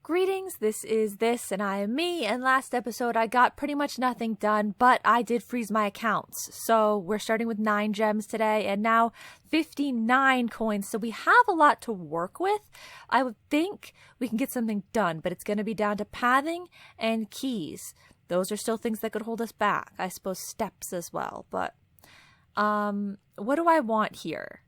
Greetings, this is This and I am Me, and last episode I got pretty much nothing done, but I did freeze my accounts. So we're starting with 9 gems today, and now 59 coins, so we have a lot to work with. I would think we can get something done, but it's going to be down to pathing and keys. Those are still things that could hold us back. I suppose steps as well, but what do I want here?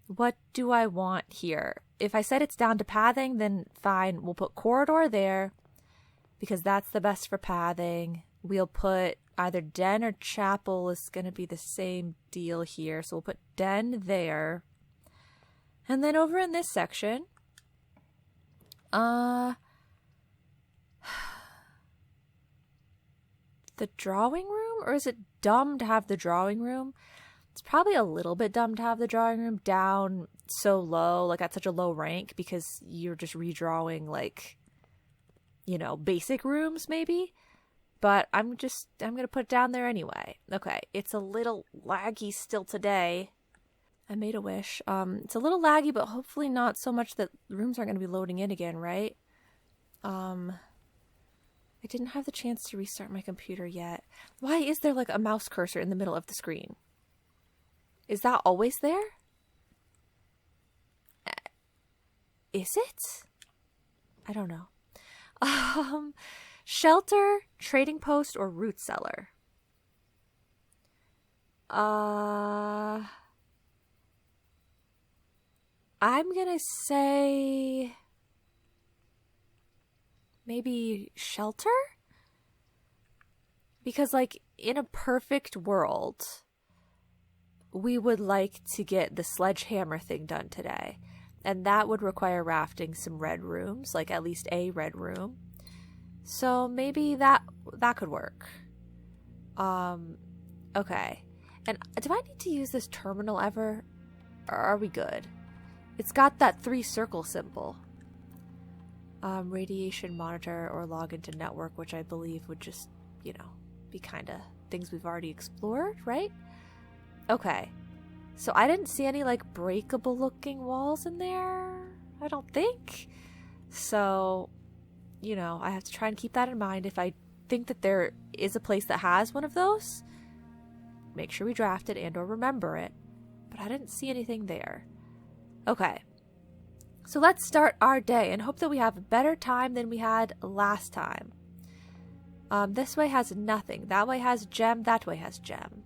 What do I want here? If I said it's down to pathing, then fine. We'll put corridor there because that's the best for pathing. We'll put either den or chapel is going to be the same deal here. So we'll put den there. And then over in this section, the drawing room? Or is it dumb to have the drawing room? It's probably a little bit dumb to have the drawing room down so low, like at such a low rank, because you're just redrawing like, basic rooms maybe. But I'm going to put it down there anyway. Okay, it's a little laggy still today. I made a wish. It's a little laggy, but hopefully not so much that rooms aren't going to be loading in again, right? I didn't have the chance to restart my computer yet. Why is there like a mouse cursor in the middle of the screen? Is that always there? Is it? I don't know. Shelter, trading post, or root cellar? I'm gonna say maybe shelter? Because like in a perfect world, we would like to get the sledgehammer thing done today. And that would require rafting some red rooms, like at least a red room. So maybe that could work. Okay. And do I need to use this terminal ever? Or are we good? It's got that 3 circle symbol. Radiation monitor or log into network, which I believe would just, be kind of things we've already explored, right? Okay, so I didn't see any like breakable looking walls in there, I don't think. So, I have to try and keep that in mind. If I think that there is a place that has one of those, make sure we draft it and or remember it. But I didn't see anything there. Okay, so let's start our day and hope that we have a better time than we had last time. This way has nothing. That way has gem. That way has gem.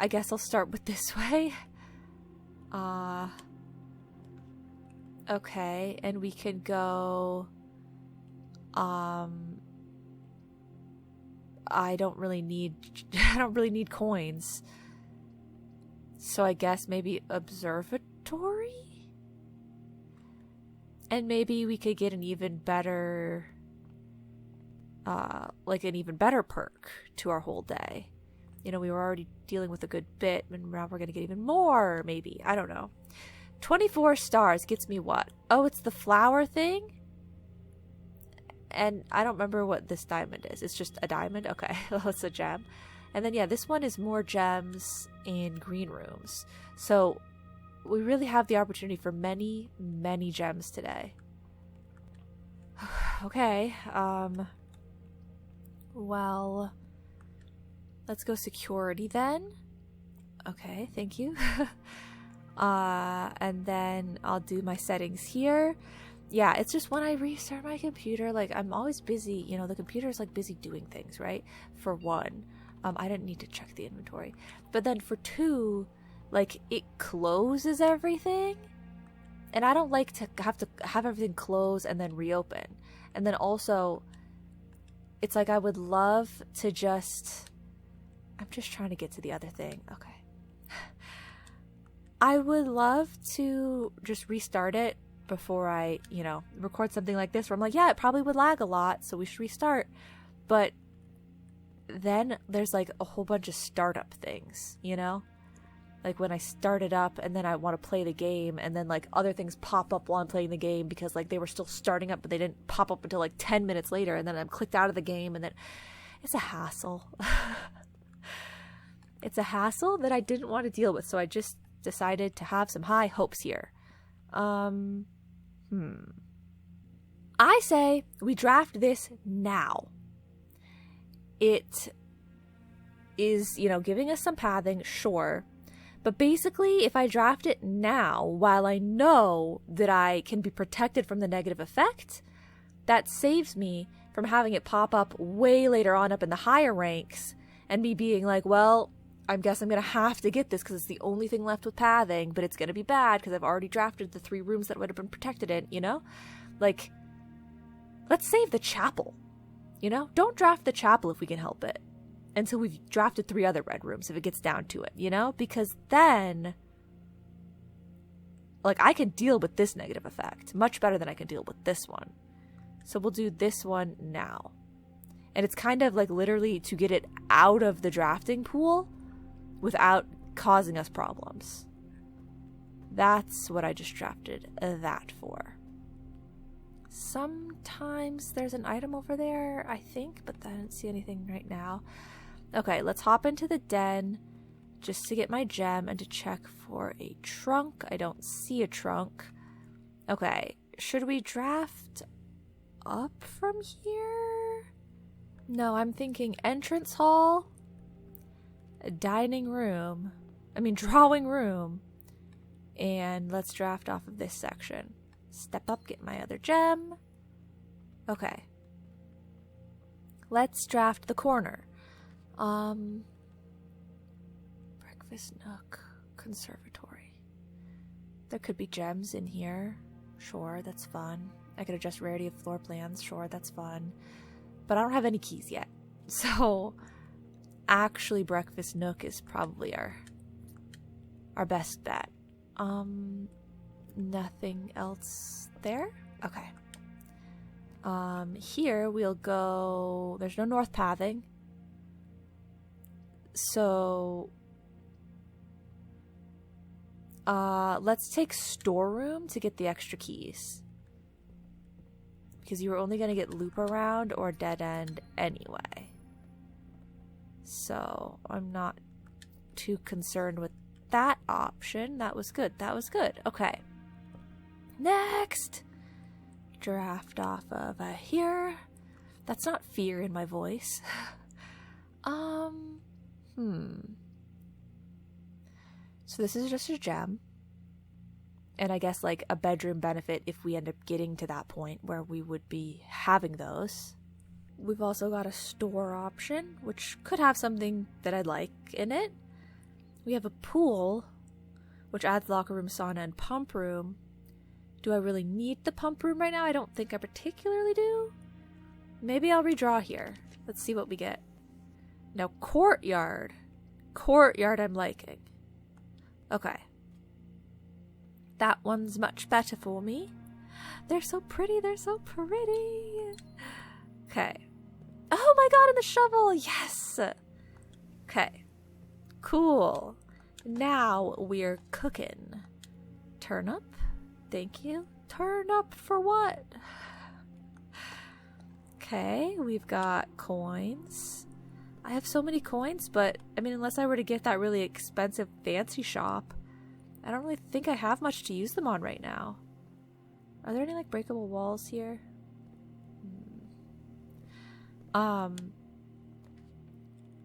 I guess I'll start with this way. Okay, and we can go, I don't really need coins. So I guess maybe observatory? And maybe we could get an even better, perk to our whole day. We were already dealing with a good bit, and now we're going to get even more, maybe. I don't know. 24 stars gets me what? Oh, it's the flower thing? And I don't remember what this diamond is. It's just a diamond? Okay, well, it's a gem. And then, yeah, this one is more gems in green rooms. So we really have the opportunity for many, many gems today. Okay, well, let's go security then. Okay, thank you. And then I'll do my settings here. Yeah, it's just when I restart my computer, like I'm always busy, the computer's like busy doing things, right? For one, I didn't need to check the inventory. But then for 2, like it closes everything. And I don't like to have everything close and then reopen. And then also, it's like I would love to I'm just trying to get to the other thing. Okay. I would love to just restart it before I, record something like this where I'm like, yeah, it probably would lag a lot, so we should restart. But then there's like a whole bunch of startup things, Like when I start it up and then I want to play the game and then like other things pop up while I'm playing the game because like they were still starting up but they didn't pop up until like 10 minutes later, and then I'm clicked out of the game, and then it's a hassle. It's a hassle that I didn't want to deal with, so I just decided to have some high hopes here. I say we draft this now. It is, giving us some pathing, sure. But basically, if I draft it now, while I know that I can be protected from the negative effect, that saves me from having it pop up way later on up in the higher ranks and me being like, well, I guess I'm going to have to get this because it's the only thing left with pathing, but it's going to be bad because I've already drafted the 3 rooms that would have been protected in, Like, let's save the chapel, Don't draft the chapel if we can help it until we've drafted 3 other red rooms if it gets down to it, Because then, like, I can deal with this negative effect much better than I can deal with this one. So we'll do this one now. And it's kind of like literally to get it out of the drafting pool without causing us problems. That's what I just drafted that for. Sometimes there's an item over there, I think, but I don't see anything right now. Okay, let's hop into the den just to get my gem and to check for a trunk. I don't see a trunk. Okay, should we draft up from here? No, I'm thinking entrance hall, drawing room, and let's draft off of this section. Step up, get my other gem. Okay. Let's draft the corner. Breakfast nook, conservatory. There could be gems in here. Sure, that's fun. I could adjust rarity of floor plans. Sure, that's fun. But I don't have any keys yet. So, actually, breakfast nook is probably our best bet. Nothing else there? Okay. Here we'll go... There's no north pathing. So... let's take storeroom to get the extra keys. Because you were only going to get loop around or dead end anyway. So, I'm not too concerned with that option. That was good. That was good. Okay. Next! Draft off of here. That's not fear in my voice. So this is just a gem. And I guess like a bedroom benefit if we end up getting to that point where we would be having those. We've also got a store option, which could have something that I'd like in it. We have a pool, which adds locker room, sauna, and pump room. Do I really need the pump room right now? I don't think I particularly do. Maybe I'll redraw here. Let's see what we get. Now, courtyard. Courtyard I'm liking. Okay. That one's much better for me. They're so pretty. They're so pretty. Okay. Oh my god, and the shovel. Yes. Okay. Cool. Now we're cooking. Turnip. Thank you. Turnip for what? Okay, we've got coins. I have so many coins, but I mean, unless I were to get that really expensive fancy shop, I don't really think I have much to use them on right now. Are there any like breakable walls here?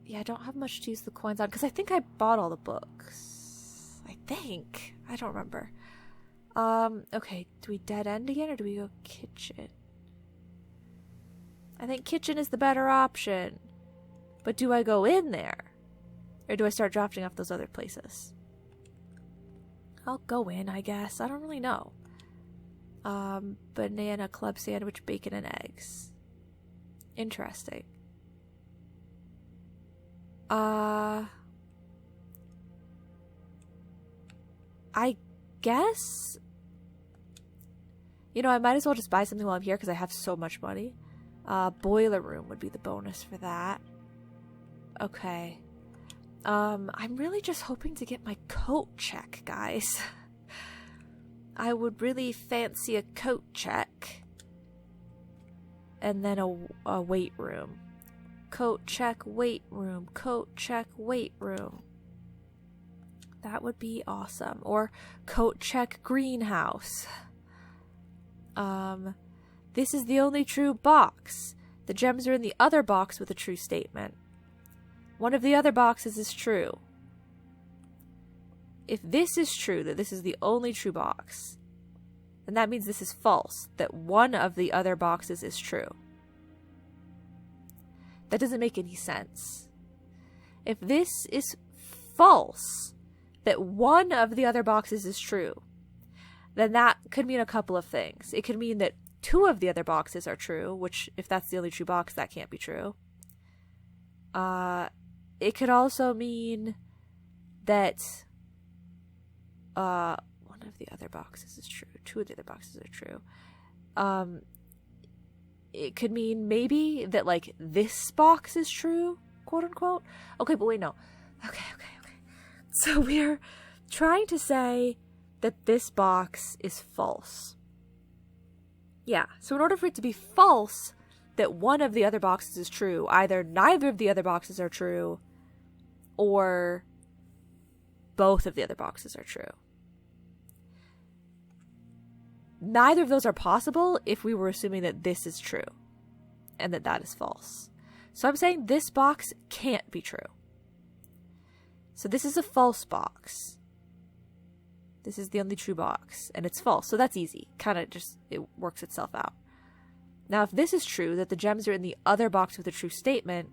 Yeah, I don't have much to use the coins on because I think I bought all the books. I think. I don't remember. Okay, do we dead end again or do we go kitchen? I think kitchen is the better option. But do I go in there? Or do I start drafting off those other places? I'll go in, I guess. I don't really know. Banana club sandwich, bacon, and eggs. Interesting. I guess... You know, I might as well just buy something while I'm here because I have so much money. Boiler room would be the bonus for that. Okay. I'm really just hoping to get my coat check, guys. I would really fancy a coat check. And then a weight room. Coat check, weight room. Coat check, weight room. That would be awesome. Or coat check, greenhouse. This is the only true box. The gems are in the other box with a true statement. One of the other boxes is true. If this is true, that this is the only true box, then that means this is false, that one of the other boxes is true. That doesn't make any sense. If this is false, that one of the other boxes is true, then that could mean a couple of things. It could mean that two of the other boxes are true, which, if that's the only true box, that can't be true. It could also mean that one of the other boxes is true. Two of the other boxes are true. It could mean maybe that, like, this box is true, quote unquote. Okay, but wait, no. Okay. So we're trying to say that this box is false. Yeah, so in order for it to be false, that one of the other boxes is true, either neither of the other boxes are true, or both of the other boxes are true. Neither of those are possible if we were assuming that this is true and that that is false. So I'm saying this box can't be true. So this is a false box. This is the only true box, and it's false. So that's easy. Kind of just, it works itself out. Now, if this is true, that the gems are in the other box with a true statement,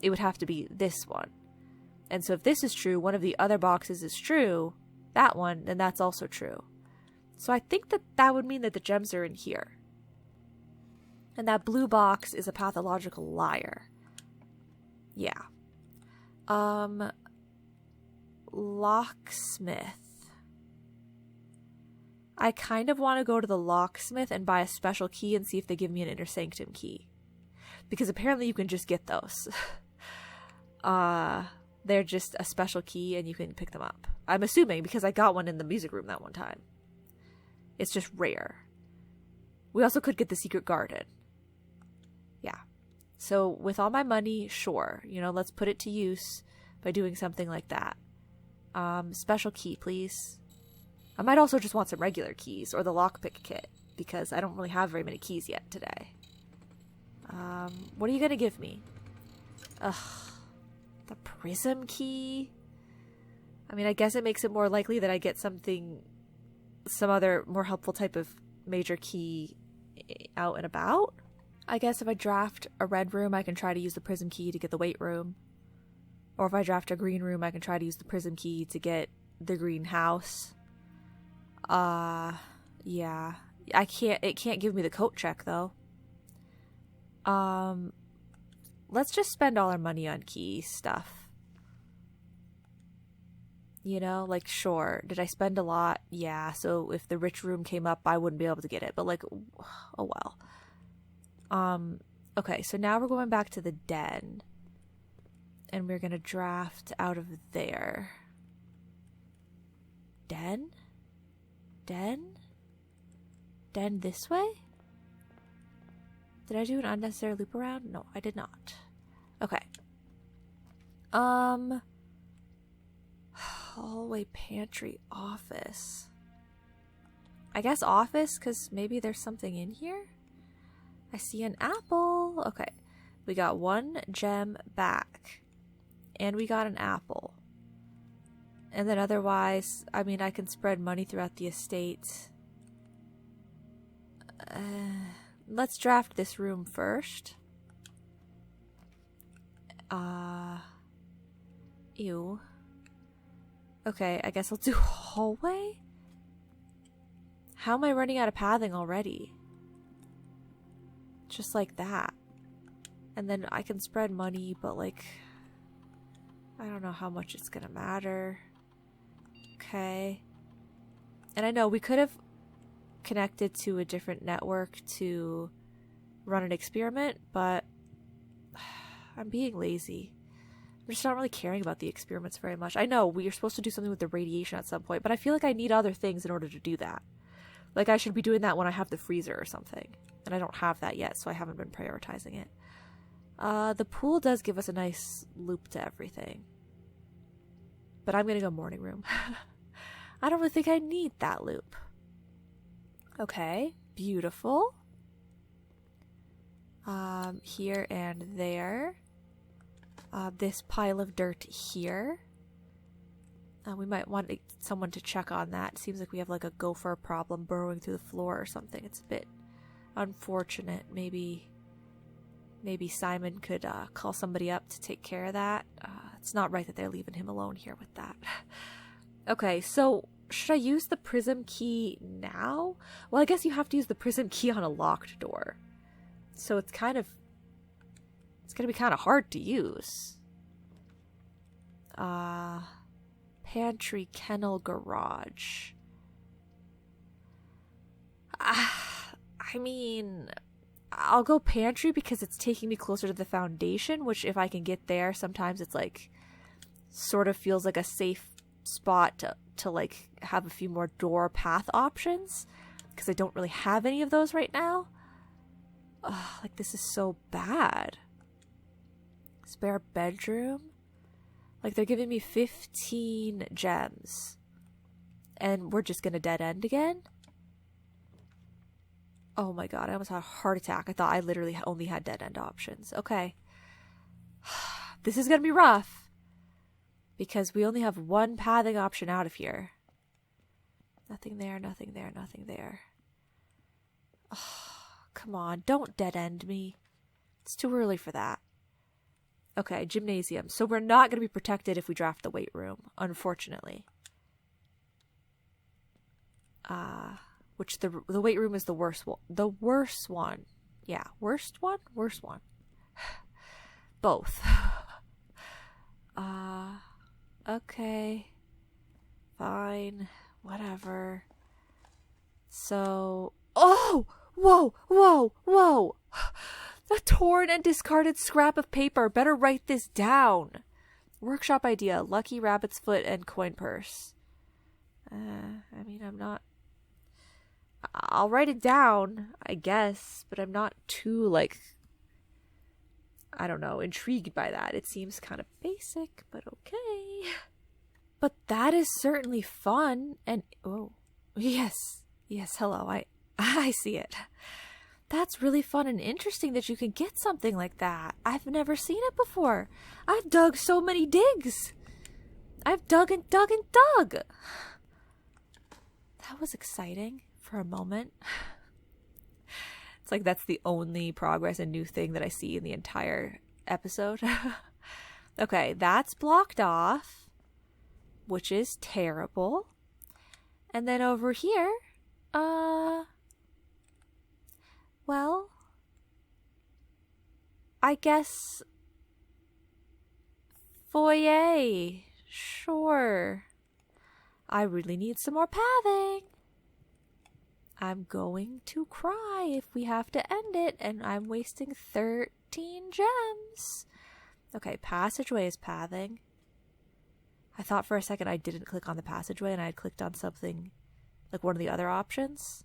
it would have to be this one. And so if this is true, one of the other boxes is true, that one, then that's also true. So I think that that would mean that the gems are in here. And that blue box is a pathological liar. Yeah. Locksmith. I kind of want to go to the locksmith and buy a special key and see if they give me an inner sanctum key. Because apparently you can just get those. They're just a special key and you can pick them up. I'm assuming, because I got one in the music room that one time. It's just rare. We also could get the secret garden. Yeah. So with all my money, sure. You know, let's put it to use by doing something like that. Special key, please. I might also just want some regular keys or the lockpick kit because I don't really have very many keys yet today. What are you gonna give me? Ugh. The prism key? I mean, I guess it makes it more likely that I get some other more helpful type of major key out and about. I guess if I draft a red room, I can try to use the prism key to get the weight room. Or if I draft a green room, I can try to use the prism key to get the greenhouse. Yeah. It can't give me the coat check, though. Let's just spend all our money on key stuff. You know, like, sure. Did I spend a lot? Yeah, so if the rich room came up, I wouldn't be able to get it. But, like, oh well. Okay, so now we're going back to the den. And we're gonna draft out of there. Den? Den? Den this way? Did I do an unnecessary loop around? No, I did not. Okay. Hallway, pantry, office. I guess office, because maybe there's something in here? I see an apple. Okay. We got one gem back. And we got an apple. And then otherwise, I mean, I can spread money throughout the estate. Let's draft this room first. Ew. Okay, I guess I'll do hallway? How am I running out of pathing already? Just like that. And then I can spread money, but like, I don't know how much it's gonna matter. Okay. And I know we could have connected to a different network to run an experiment, but I'm being lazy. I'm just not really caring about the experiments very much. I know we are supposed to do something with the radiation at some point, but I feel like I need other things in order to do that. Like I should be doing that when I have the freezer or something. And I don't have that yet, so I haven't been prioritizing it. The pool does give us a nice loop to everything. But I'm gonna go morning room. I don't really think I need that loop. Okay, beautiful. Here and there. This pile of dirt here. We might want someone to check on that. Seems like we have like a gopher problem burrowing through the floor or something. It's a bit unfortunate. Maybe Simon could call somebody up to take care of that. It's not right that they're leaving him alone here with that. Okay, so should I use the prism key now? Well, I guess you have to use the prism key on a locked door. So it's gonna be kind of hard to use. Pantry, kennel, garage. I mean, I'll go pantry because it's taking me closer to the foundation, which if I can get there, sometimes it's like sort of feels like a safe spot to like have a few more door path options because I don't really have any of those right now. Like this is so bad. Spare bedroom? Like they're giving me 15 gems. And we're just gonna dead end again? Oh my god, I almost had a heart attack. I thought I literally only had dead end options. Okay. This is gonna be rough. Because we only have one pathing option out of here. Nothing there, nothing there, nothing there. Oh, come on, don't dead end me. It's too early for that. Okay, gymnasium. So we're not going to be protected if we draft the weight room, unfortunately. Which the weight room is the worst one. The worst one. Yeah, worst one? Worst one. Both. Okay. Fine. Whatever. So... Oh! Whoa! Whoa! Whoa! A torn and discarded scrap of paper. Better write this down. Workshop idea. Lucky rabbit's foot and coin purse. I mean, I'm not... I'll write it down, I guess, but I'm not too, like... I don't know, intrigued by that. It seems kind of basic, but okay. But that is certainly fun, and... Oh, yes. Yes, hello, I see it. That's really fun and interesting that you can get something like that. I've never seen it before. I've dug so many digs. I've dug and dug and dug. That was exciting for a moment. It's like that's the only progress and new thing that I see in the entire episode. Okay, that's blocked off, which is terrible. And then over here, well, I guess foyer. Sure. I really need some more pathing. I'm going to cry if we have to end it, and I'm wasting 13 gems. Okay, passageway is pathing. I thought for a second I didn't click on the passageway and I had clicked on something like one of the other options.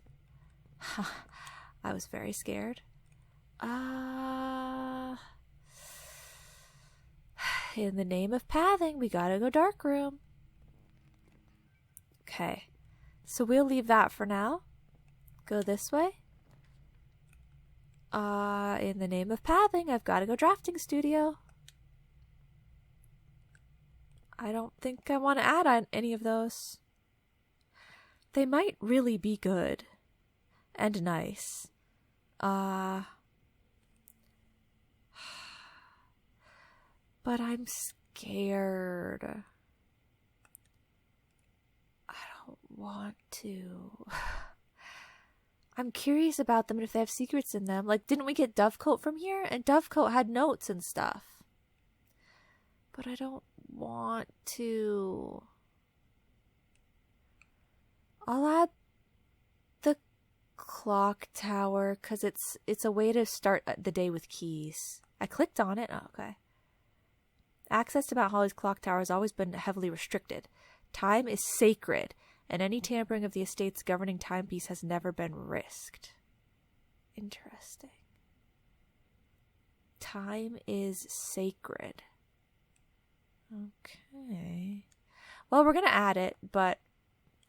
I was very scared. In the name of pathing, we gotta go dark room. Okay, so we'll leave that for now. Go this way. In the name of pathing, I've got to go drafting studio. I don't think I want to add on any of those. They might really be good and nice. But I'm scared. I don't want to. I'm curious about them and if they have secrets in them. Like, didn't we get Dovecote from here? And Dovecote had notes and stuff. But I don't want to. I'll add the clock tower because it's a way to start the day with keys. I clicked on it. Oh, okay. Access to Mount Holly's clock tower has always been heavily restricted. Time is sacred, and any tampering of the estate's governing timepiece has never been risked. Interesting. Time is sacred. Okay. Well, we're going to add it, but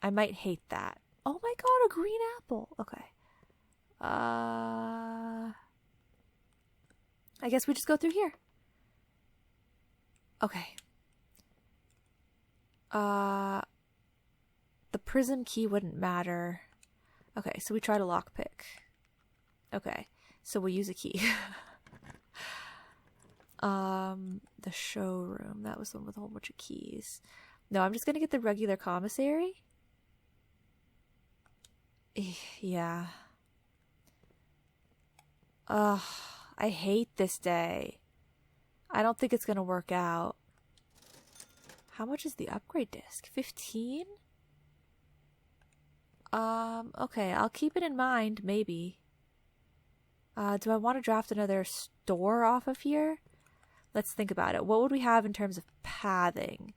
I might hate that. Oh my god, a green apple. Okay. I guess we just go through here. Okay. The prism key wouldn't matter. Okay, so we try to lockpick. Okay, so we'll use a key. The showroom. That was the one with a whole bunch of keys. No, I'm just gonna get the regular commissary. Yeah. Ugh, I hate this day. I don't think it's gonna work out. How much is the upgrade disc? 15? Okay, I'll keep it in mind, maybe. Do I want to draft another store off of here? Let's think about it. What would we have in terms of pathing?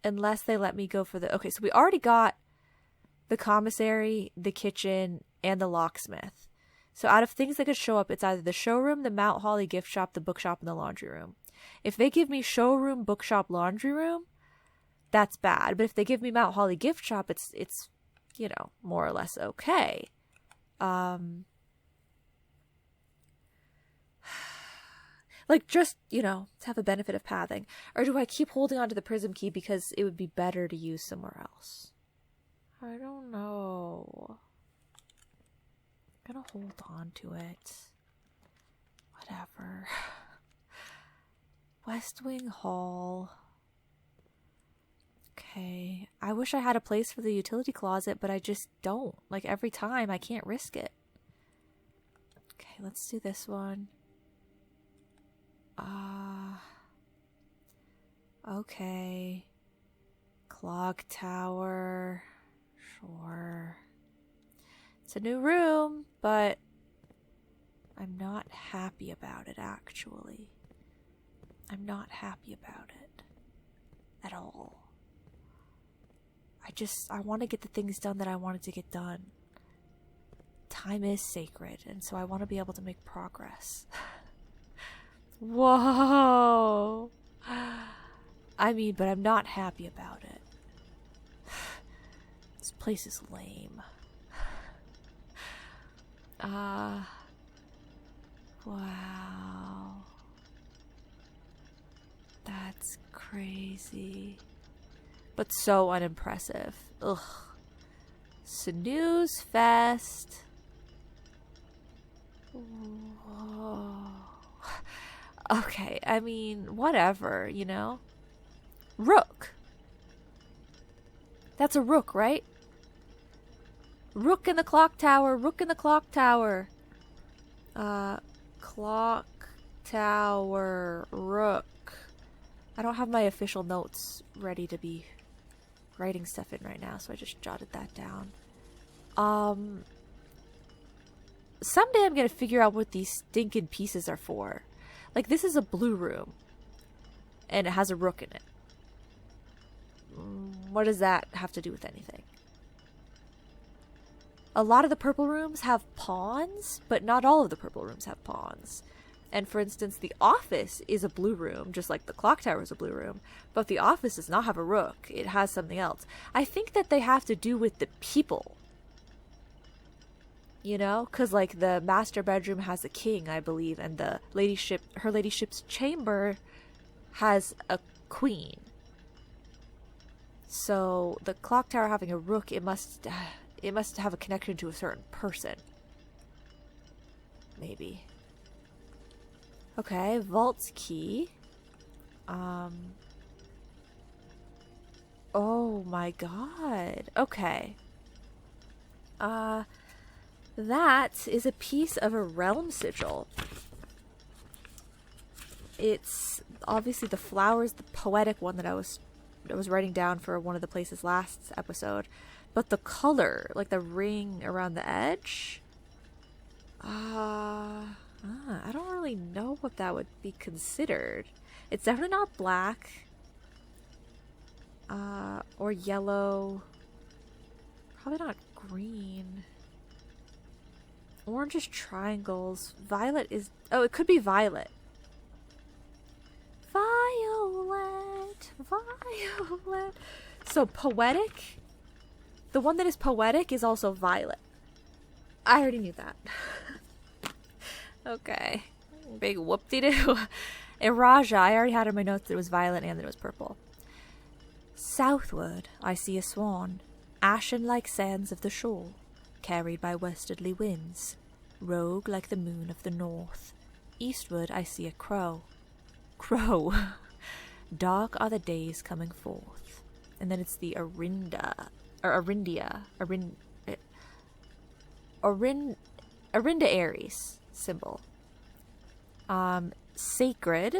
Unless they let me go for the... Okay, so we already got the commissary, the kitchen, and the locksmith. So out of things that could show up, it's either the showroom, the Mount Holly gift shop, the bookshop, and the laundry room. If they give me showroom, bookshop, laundry room, that's bad. But if they give me Mount Holly gift shop, it's you know, more or less okay. Like, just, you know, to have the benefit of pathing. Or do I keep holding on to the prism key because it would be better to use somewhere else? I don't know. I'm gonna hold on to it. Whatever. West Wing Hall. Okay. I wish I had a place for the utility closet, but I just don't. Like, every time, I can't risk it. Okay, let's do this one. Okay. Clock tower. Sure. It's a new room, but I'm not happy about it, actually. I'm not happy about it. At all. I want to get the things done that I wanted to get done. Time is sacred, and so I want to be able to make progress. Whoa! I mean, but I'm not happy about it. This place is lame. Wow. That's crazy. But so unimpressive. Ugh. Snooze fest. Whoa. Okay, I mean, whatever, you know? Rook. That's a rook, right? Rook in the clock tower, rook in the clock tower. Clock tower, rook. I don't have my official notes ready to be writing stuff in right now, so I just jotted that down. Someday I'm gonna figure out what these stinking pieces are for. Like, this is a blue room, and it has a rook in it. What does that have to do with anything? A lot of the purple rooms have pawns, but not all of the purple rooms have pawns. And for instance, the office is a blue room, just like the clock tower is a blue room, but the office does not have a rook. It has something else. I think that they have to do with the people. You know? Because, like, the master bedroom has a king, I believe, and the her ladyship's chamber has a queen. So, the clock tower having a rook, it must have a connection to a certain person. Maybe. Okay, vault's key. Oh my god. Okay. That is a piece of a realm sigil. It's obviously the flowers, the poetic one that I was writing down for one of the places last episode. But the color, like the ring around the edge, I don't really know what that would be considered. It's definitely not black, or yellow, probably not green. Orange is triangles. Violet is... Oh, it could be violet. Violet. Violet. So poetic. The one that is poetic is also violet. I already knew that. Okay. Big whoop-de-doo. In Raja, I already had in my notes that it was violet and that it was purple. Southward, I see a swan, ashen like sands of the shore, carried by westerly winds, rogue like the moon of the north. Eastward, I see a crow. Crow. Dark are the days coming forth. And then it's the Arinda Aries symbol. Sacred.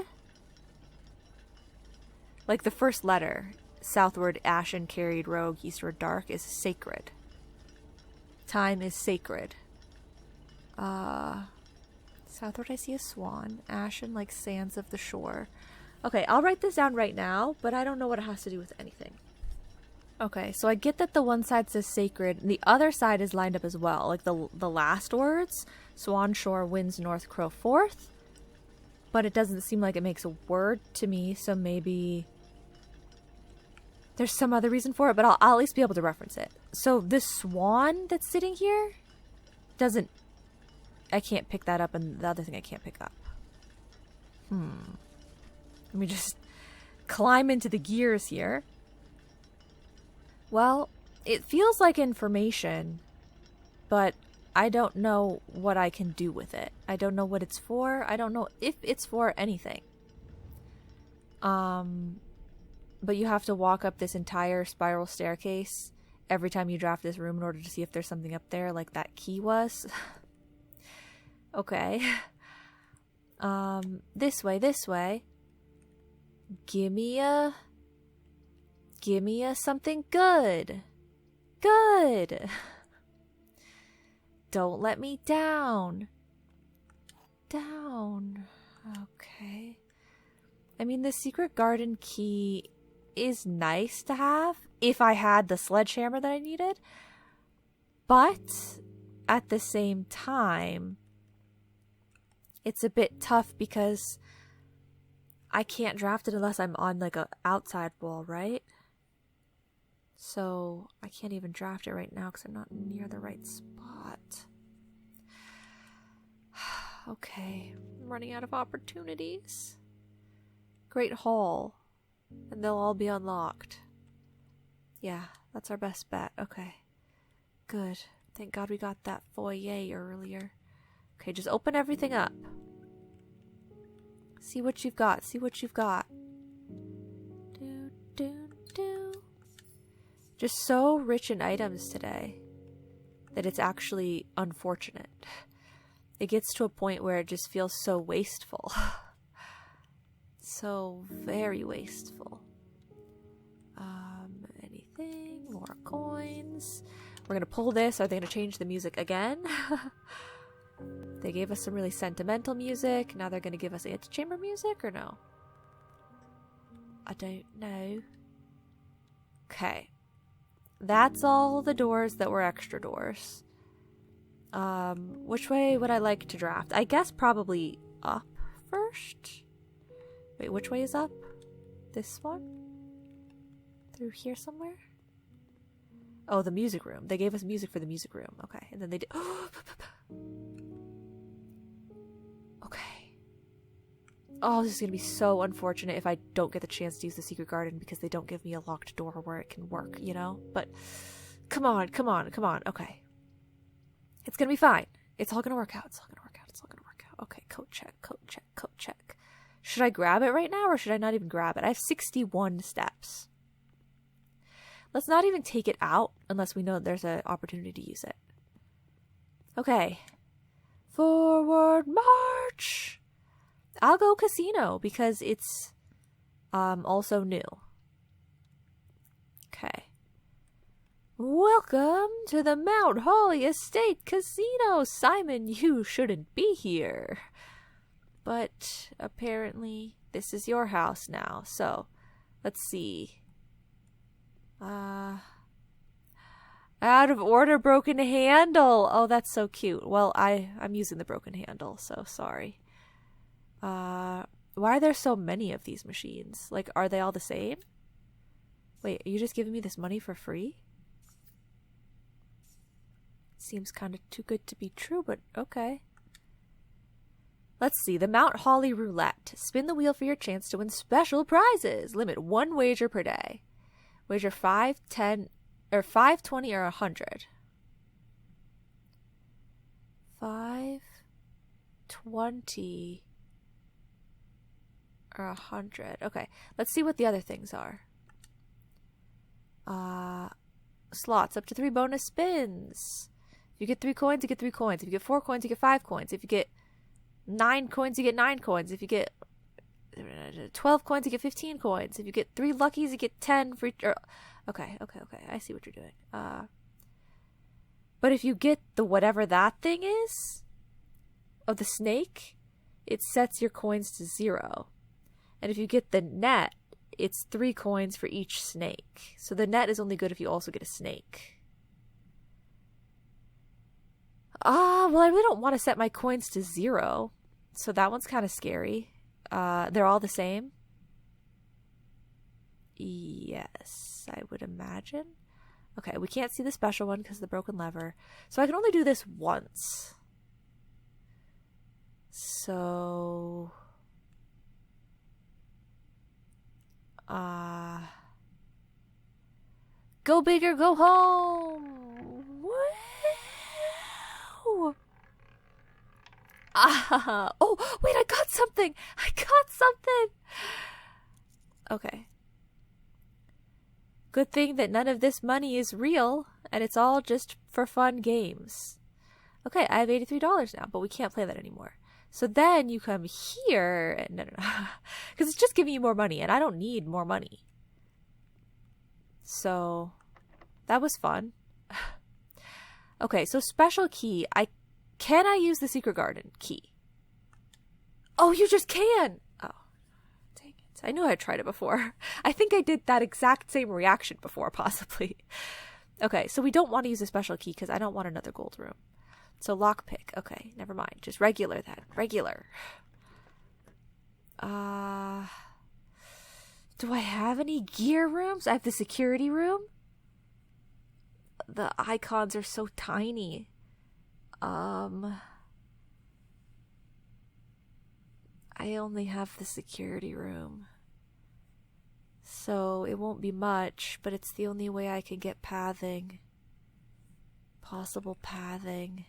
Like the first letter. Southward, ashen, carried, rogue, eastward, dark is sacred. Time is sacred. Southward, I see a swan, ashen like sands of the shore. Okay, I'll write this down right now, but I don't know what it has to do with anything. Okay, so I get that the one side says sacred, and the other side is lined up as well. Like the last words, swan, shore, winds, north, crow, forth. But it doesn't seem like it makes a word to me, so maybe there's some other reason for it, but I'll at least be able to reference it. So this swan that's sitting here I can't pick that up, and the other thing I can't pick up. Let me just climb into the gears here. Well, it feels like information, but I don't know what I can do with it. I don't know what it's for. I don't know if it's for anything. But you have to walk up this entire spiral staircase every time you draft this room in order to see if there's something up there, like that key was. Okay. This way. Give me a something good. Good. Don't let me down. Down. Okay. I mean, the secret garden key is nice to have if I had the sledgehammer that I needed. But at the same time, it's a bit tough because I can't draft it unless I'm on like a outside wall, right? So I can't even draft it right now because I'm not near the right spot. Okay, I'm running out of opportunities. Great Hall, and they'll all be unlocked. Yeah, that's our best bet. Okay, good. Thank God we got that foyer earlier. Okay, just open everything up. See what you've got. See what you've got. Just so rich in items today that it's actually unfortunate. It gets to a point where it just feels so wasteful. So very wasteful. Anything? More coins. We're gonna pull this. Are they gonna change the music again? They gave us some really sentimental music. Now they're gonna give us antechamber music, or no? I don't know. Okay. That's all the doors that were extra doors. Which way would I like to draft? I guess probably up first. Wait, which way is up? This one? Through here somewhere? Oh, the music room. They gave us music for the music room. Okay, and then they did... Okay. Oh, this is going to be so unfortunate if I don't get the chance to use the secret garden because they don't give me a locked door where it can work, you know? But come on. Okay. It's going to be fine. It's all going to work out. Okay, coat check. Should I grab it right now or should I not even grab it? I have 61 steps. Let's not even take it out unless we know there's an opportunity to use it. Okay. Forward march! I'll go casino because it's also new. Okay. Welcome to the Mount Holly Estate Casino. Simon, you shouldn't be here. But apparently this is your house now. So, let's see. Out of order broken handle. Oh, that's so cute. Well, I'm using the broken handle, so sorry. Why are there so many of these machines? Like, are they all the same? Wait, are you just giving me this money for free? Seems kind of too good to be true, but okay. Let's see. The Mount Holly Roulette. Spin the wheel for your chance to win special prizes. Limit 1 wager per day. Wager 5, 10, or 5, 20, or 100. 5, 20, or 100. Okay, let's see what the other things are. Slots, up to 3 bonus spins. If you get 3 coins, you get 3 coins. If you get 4 coins, you get 5 coins. If you get 9 coins, you get 9 coins. If you get 12 coins, you get 15 coins. If you get 3 luckies, you get 10 free. Okay. I see what you're doing. But if you get the whatever that thing is, of the snake, it sets your coins to 0. And if you get the net, it's 3 coins for each snake. So the net is only good if you also get a snake. Well, I really don't want to set my coins to 0. So that one's kind of scary. They're all the same? Yes, I would imagine. Okay, we can't see the special one because of the broken lever. So I can only do this once. So... go big or go home. Woo! Oh, wait, I got something. Okay. Good thing that none of this money is real, and it's all just for fun games. Okay, I have $83 now, but we can't play that anymore. So then you come here, and no, because it's just giving you more money, and I don't need more money. So that was fun. Okay, so special key. Can I use the secret garden key? Oh, you just can. Oh, dang it! I knew I tried it before. I think I did that exact same reaction before, possibly. Okay, so we don't want to use a special key because I don't want another gold room. So lockpick. Okay, never mind. Just regular then. Regular. Do I have any gear rooms? I have the security room. The icons are so tiny. I only have the security room. So it won't be much, but it's the only way I can get pathing. Possible pathing.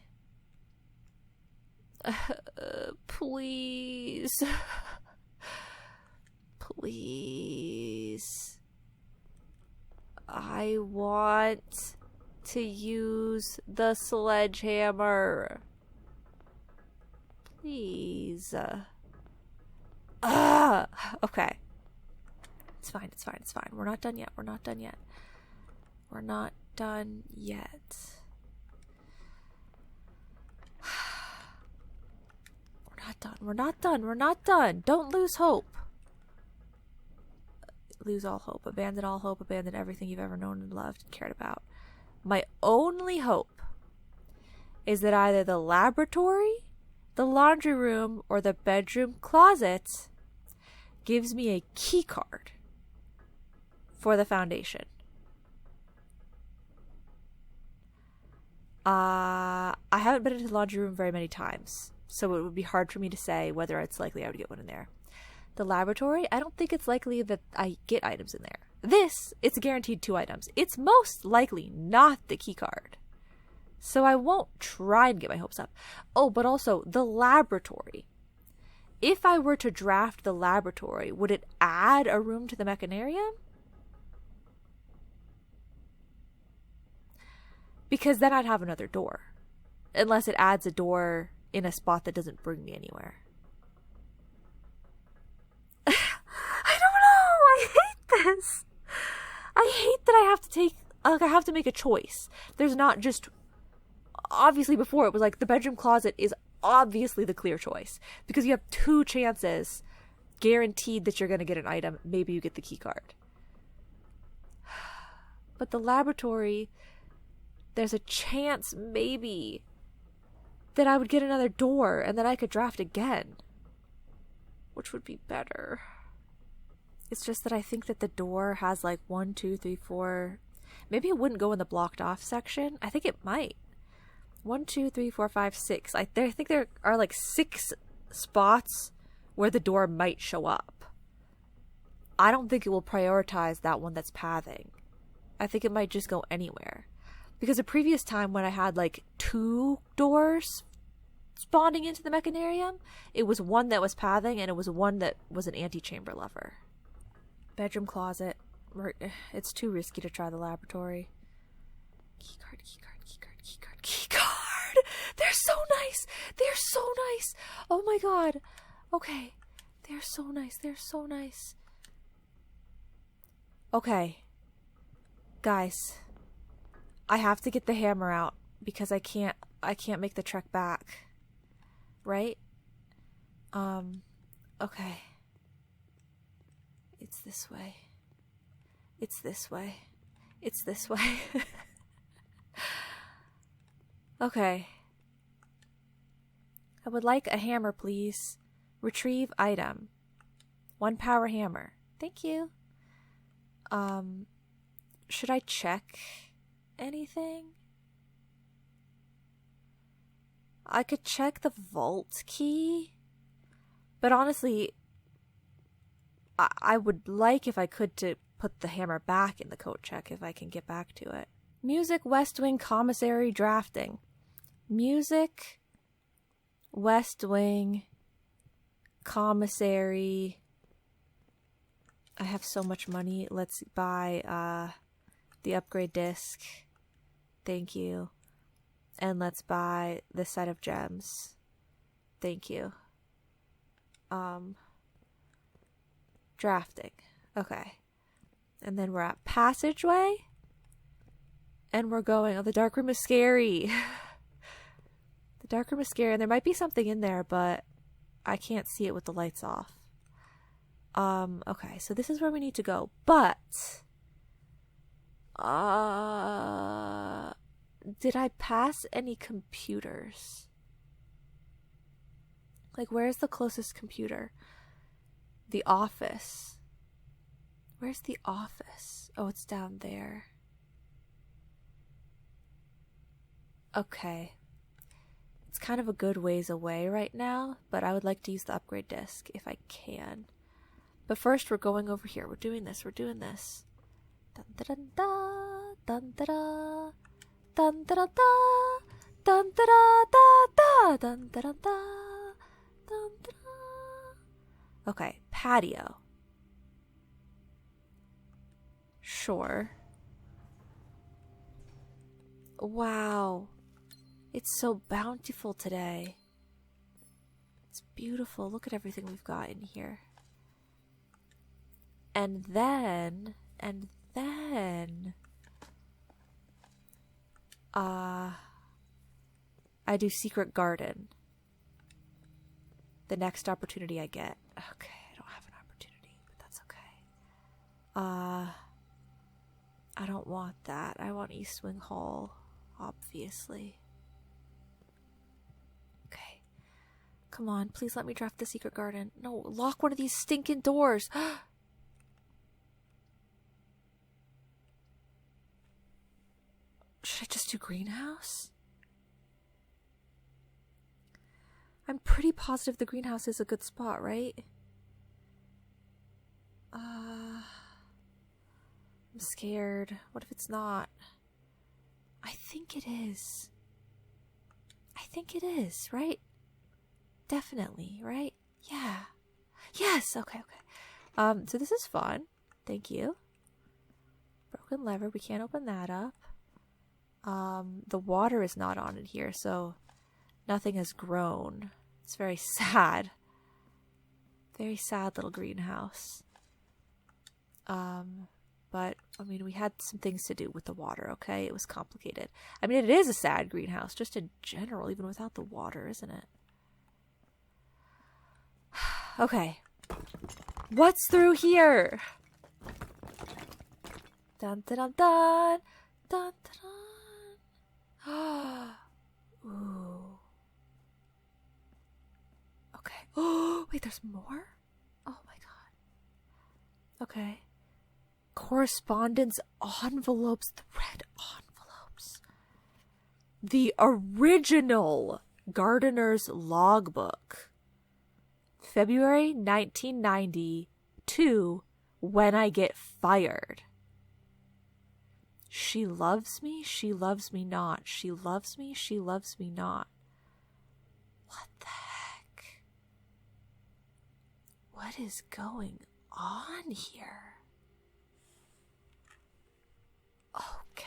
Please. Please. I want to use the sledgehammer. Please. Okay. It's fine. We're not done yet. We're not done yet. We're not done. Don't lose hope. Lose all hope. Abandon all hope. Abandon everything you've ever known and loved and cared about. My only hope is that either the laboratory, the laundry room, or the bedroom closet gives me a key card for the foundation. I haven't been into the laundry room very many times, so it would be hard for me to say whether it's likely I would get one in there. The laboratory, I don't think it's likely that I get items in there. This, it's guaranteed 2 items. It's most likely not the key card. So I won't try and get my hopes up. Oh, but also, the laboratory. If I were to draft the laboratory, would it add a room to the mechanarium? Because then I'd have another door. Unless it adds a door in a spot that doesn't bring me anywhere. I don't know! I hate this! I hate that I have to make a choice. There's not just... Obviously before it was like the bedroom closet is obviously the clear choice. Because you have 2 chances guaranteed that you're going to get an item. Maybe you get the key card. But the laboratory... There's a chance, maybe, that I would get another door and then I could draft again. Which would be better. It's just that I think that the door has like 1, 2, 3, 4. Maybe it wouldn't go in the blocked off section. I think it might. 1, 2, 3, 4, 5, 6. I think there are like 6 spots where the door might show up. I don't think it will prioritize that one that's pathing. I think it might just go anywhere. Because the previous time when I had like 2 doors spawning into the mechanarium, it was one that was pathing and it was one that was an antechamber lever. Bedroom closet. It's too risky to try the laboratory. Keycard, keycard, keycard, keycard, keycard! They're so nice! They're so nice! Oh my god. Okay. They're so nice. They're so nice. Okay. Guys. I have to get the hammer out because I can't make the trek back. Right? Okay. It's this way. It's this way. It's this way. Okay. I would like a hammer, please. Retrieve item. 1 power hammer. Thank you. Should I check anything? I could check the vault key. But honestly, I would like if I could to put the hammer back in the coat check if I can get back to it. Music, West Wing, Commissary, Drafting. Music, West Wing, Commissary. I have so much money. Let's buy the upgrade disc. Thank you. And let's buy this set of gems. Thank you. Drafting. Okay. And then we're at passageway. And we're going, oh, the dark room is scary. The dark room is scary. And there might be something in there, but I can't see it with the lights off. Okay, so this is where we need to go. But, did I pass any computers? Like, where's the closest computer? The office. Where's the office? Oh, it's down there. Okay. It's kind of a good ways away right now, but I would like to use the upgrade disc if I can. But first, we're going over here. We're doing this. We're doing this. Dun da dun da, dun da da, dun da da da, dun da da da, dun da da da, dun da da. Okay, patio. Sure. Wow. It's so bountiful today. It's beautiful. Look at everything we've got in here. And then, I do secret garden. The next opportunity I get. Okay, I don't have an opportunity, but that's okay. I don't want that. I want East Wing Hall, obviously. Okay. Come on, please let me draft the secret garden. No, lock one of these stinking doors. Should I just do greenhouse? I'm pretty positive the greenhouse is a good spot, right? I'm scared. What if it's not? I think it is. I think it is, right? Definitely, right? Yeah. Yes, okay. So this is fun. Thank you. Broken lever, we can't open that up. The water is not on in here, so nothing has grown. It's very sad. Very sad little greenhouse. But, I mean, we had some things to do with the water, okay? It was complicated. I mean, it is a sad greenhouse, just in general, even without the water, isn't it? Okay. What's through here? Dun dun dun dun. Dun dun. Ooh. Okay. Oh, wait, there's more? Oh my god. Okay. Correspondence envelopes. The red envelopes. The original gardener's logbook. February 1990 to when I get fired. She loves me not. She loves me not. What the heck? What is going on here? Okay.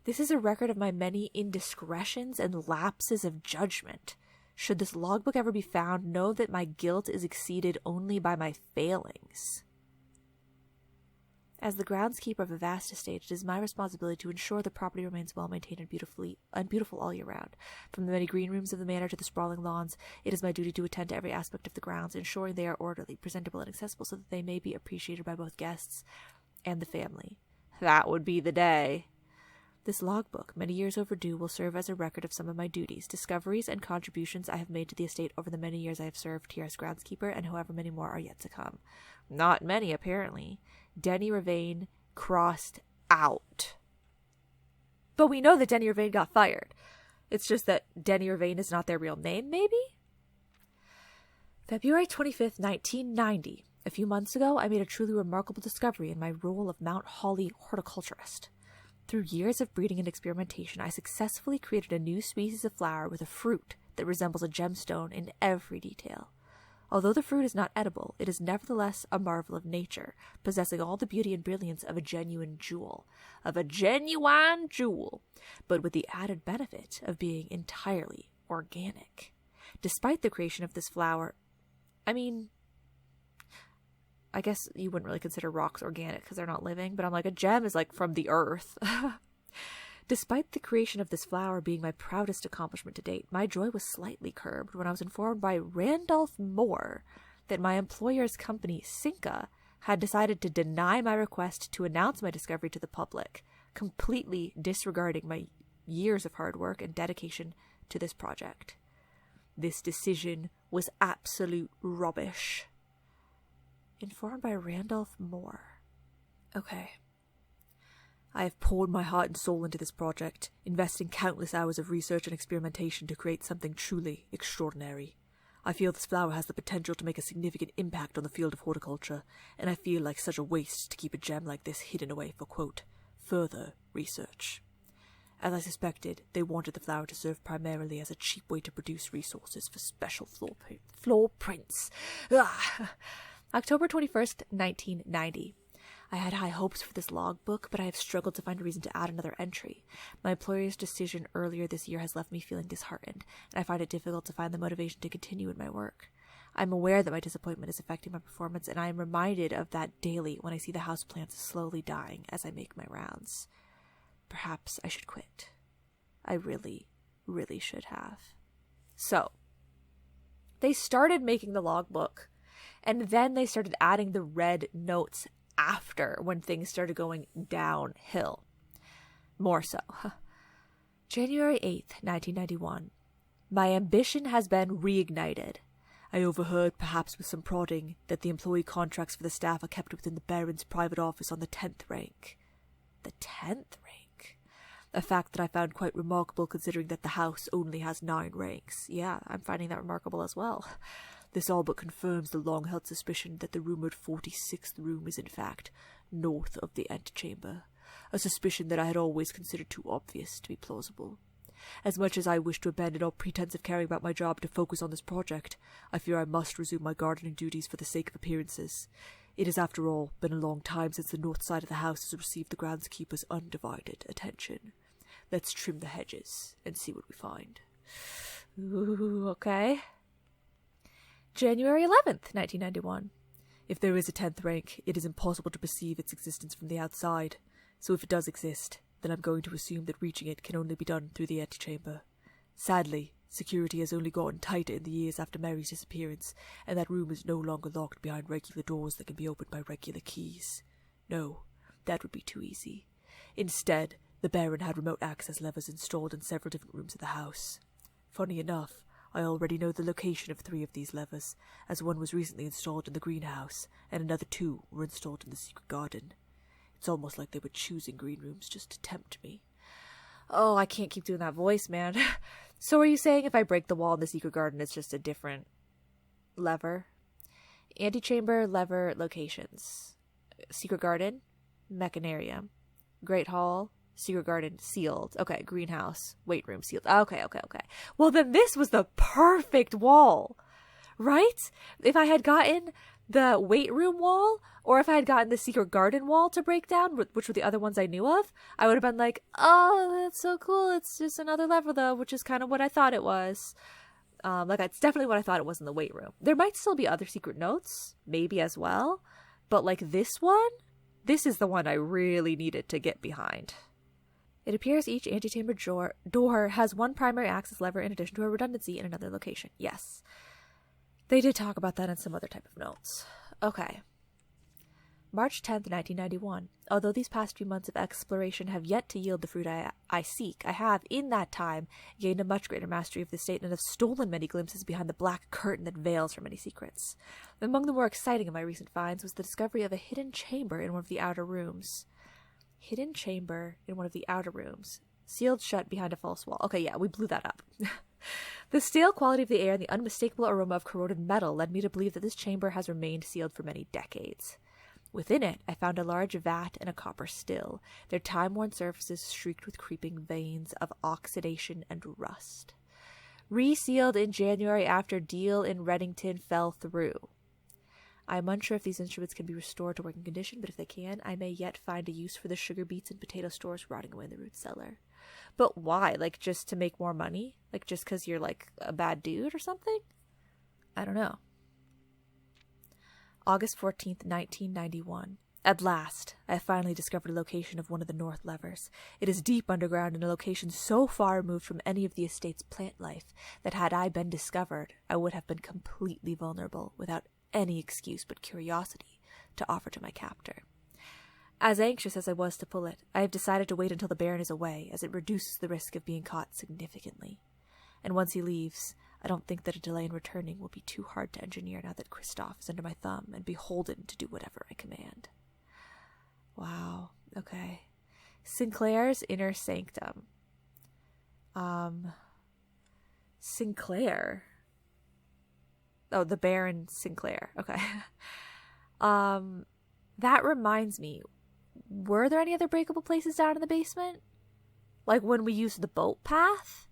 This is a record of my many indiscretions and lapses of judgment. Should this logbook ever be found, know that my guilt is exceeded only by my failings. As the groundskeeper of a vast estate, it is my responsibility to ensure the property remains well maintained and beautiful all year round. From the many green rooms of the manor to the sprawling lawns, it is my duty to attend to every aspect of the grounds, ensuring they are orderly, presentable, and accessible so that they may be appreciated by both guests and the family. That would be the day. This logbook, many years overdue, will serve as a record of some of my duties, discoveries, and contributions I have made to the estate over the many years I have served here as groundskeeper, and however many more are yet to come. Not many, apparently. Denny Ravain crossed out. But we know that Denny Ravain got fired. It's just that Denny Ravain is not their real name, maybe? February 25th, 1990. A few months ago, I made a truly remarkable discovery in my role of Mount Holly horticulturist. Through years of breeding and experimentation, I successfully created a new species of flower with a fruit that resembles a gemstone in every detail. Although the fruit is not edible, it is nevertheless a marvel of nature, possessing all the beauty and brilliance of a genuine jewel. But with the added benefit of being entirely organic. Despite the creation of this flower, I guess you wouldn't really consider rocks organic because they're not living, but I'm like, a gem is like from the earth. Despite the creation of this flower being my proudest accomplishment to date, my joy was slightly curbed when I was informed by Randolph Moore that my employer's company, Cinca, had decided to deny my request to announce my discovery to the public, completely disregarding my years of hard work and dedication to this project. This decision was absolute rubbish. Informed by Randolph Moore. Okay. I have poured my heart and soul into this project, investing countless hours of research and experimentation to create something truly extraordinary. I feel this flower has the potential to make a significant impact on the field of horticulture, and I feel like such a waste to keep a gem like this hidden away for, quote, further research. As I suspected, they wanted the flower to serve primarily as a cheap way to produce resources for special floor prints. October 21st, 1990. I had high hopes for this logbook, but I have struggled to find a reason to add another entry. My employer's decision earlier this year has left me feeling disheartened, and I find it difficult to find the motivation to continue in my work. I am aware that my disappointment is affecting my performance, and I am reminded of that daily when I see the houseplants slowly dying as I make my rounds. Perhaps I should quit. I really, really should have. So, they started making the logbook, and then they started adding the red notes after, when things started going downhill. More so. January 8th, 1991. My ambition has been reignited. I overheard, perhaps with some prodding, that the employee contracts for the staff are kept within the Baron's private office on the 10th rank. The 10th rank? A fact that I found quite remarkable considering that the house only has 9 ranks. Yeah, I'm finding that remarkable as well. This all but confirms the long-held suspicion that the rumoured 46th room is in fact north of the antechamber, a suspicion that I had always considered too obvious to be plausible. As much as I wish to abandon all pretense of caring about my job to focus on this project, I fear I must resume my gardening duties for the sake of appearances. It has, after all, been a long time since the north side of the house has received the groundskeeper's undivided attention. Let's trim the hedges and see what we find. Ooh, okay. January 11th, 1991. If there is a 10th rank, it is impossible to perceive its existence from the outside, so if it does exist, then I'm going to assume that reaching it can only be done through the antechamber. Sadly, security has only gotten tighter in the years after Mary's disappearance, and that room is no longer locked behind regular doors that can be opened by regular keys. No, that would be too easy. Instead, the Baron had remote access levers installed in several different rooms of the house. Funny enough, I already know the location of 3 of these levers, as one was recently installed in the greenhouse, and another 2 were installed in the secret garden. It's almost like they were choosing green rooms just to tempt me. Oh, I can't keep doing that voice, man. So are you saying if I break the wall in the secret garden, it's just a different lever? Antechamber, lever, locations. Secret garden, mechanarium. Great hall, secret garden, sealed. Okay, greenhouse, weight room, sealed. Okay. Well, then this was the perfect wall, right? If I had gotten the weight room wall, or if I had gotten the secret garden wall to break down, which were the other ones I knew of, I would have been like, oh, that's so cool. It's just another lever, though, which is kind of what I thought it was. It's definitely what I thought it was in the weight room. There might still be other secret notes, maybe as well, but like this one, this is the one I really needed to get behind. It appears each antechamber door has one primary access lever in addition to a redundancy in another location. Yes. They did talk about that in some other type of notes. Okay. March 10th, 1991. Although these past few months of exploration have yet to yield the fruit I seek, I have, in that time, gained a much greater mastery of the state and have stolen many glimpses behind the black curtain that veils her many secrets. Among the more exciting of my recent finds was the discovery of a hidden chamber in one of the outer rooms. Hidden chamber in one of the outer rooms. Sealed shut behind a false wall. Okay, yeah, we blew that up. The stale quality of the air and the unmistakable aroma of corroded metal led me to believe that this chamber has remained sealed for many decades. Within it, I found a large vat and a copper still, their time-worn surfaces streaked with creeping veins of oxidation and rust. Resealed in January after deal in Reddington fell through. I am unsure if these instruments can be restored to working condition, but if they can, I may yet find a use for the sugar beets and potato stores rotting away in the root cellar. But why? Like, just to make more money? Like, just because you're, like, a bad dude or something? I don't know. August 14th, 1991. At last, I have finally discovered a location of one of the north levers. It is deep underground in a location so far removed from any of the estate's plant life that had I been discovered, I would have been completely vulnerable, without any excuse but curiosity to offer to my captor. As anxious as I was to pull it, I have decided to wait until the Baron is away, as it reduces the risk of being caught significantly. And once he leaves, I don't think that a delay in returning will be too hard to engineer now that Kristoff is under my thumb and beholden to do whatever I command. Wow, okay. Sinclair's Inner Sanctum. Sinclair? Oh, the Baron Sinclair, okay. That reminds me, were there any other breakable places down in the basement? Like when we used the boat path?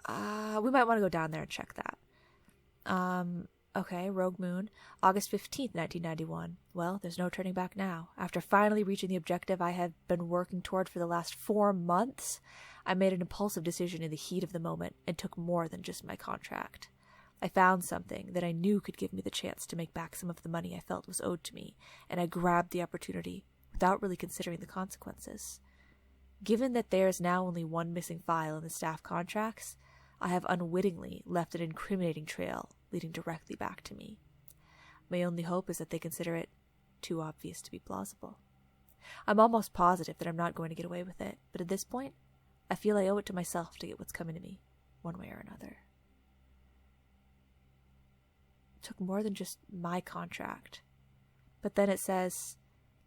We might want to go down there and check that. Okay, Rogue Moon, August 15th, 1991. Well, there's no turning back now. After finally reaching the objective I have been working toward for the last 4 months, I made an impulsive decision in the heat of the moment and took more than just my contract. I found something that I knew could give me the chance to make back some of the money I felt was owed to me, and I grabbed the opportunity without really considering the consequences. Given that there is now only one missing file in the staff contracts, I have unwittingly left an incriminating trail leading directly back to me. My only hope is that they consider it too obvious to be plausible. I'm almost positive that I'm not going to get away with it, but at this point, I feel I owe it to myself to get what's coming to me, one way or another. It took more than just my contract. But then it says,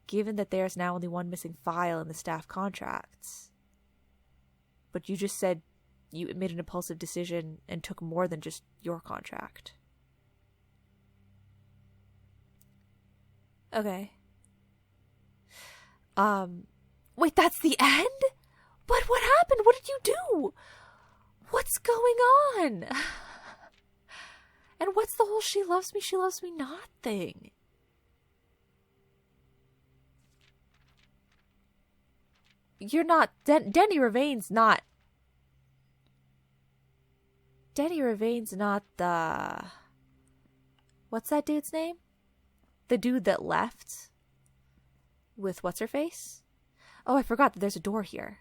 given that there's now only one missing file in the staff contracts. But you just said you made an impulsive decision and took more than just your contract. Okay. Wait, that's the end? But what happened? What did you do? What's going on? And what's the whole she loves me not thing? You're not, Denny Ravain's not the, what's that dude's name? The dude that left with what's-her-face? Oh, I forgot that there's a door here.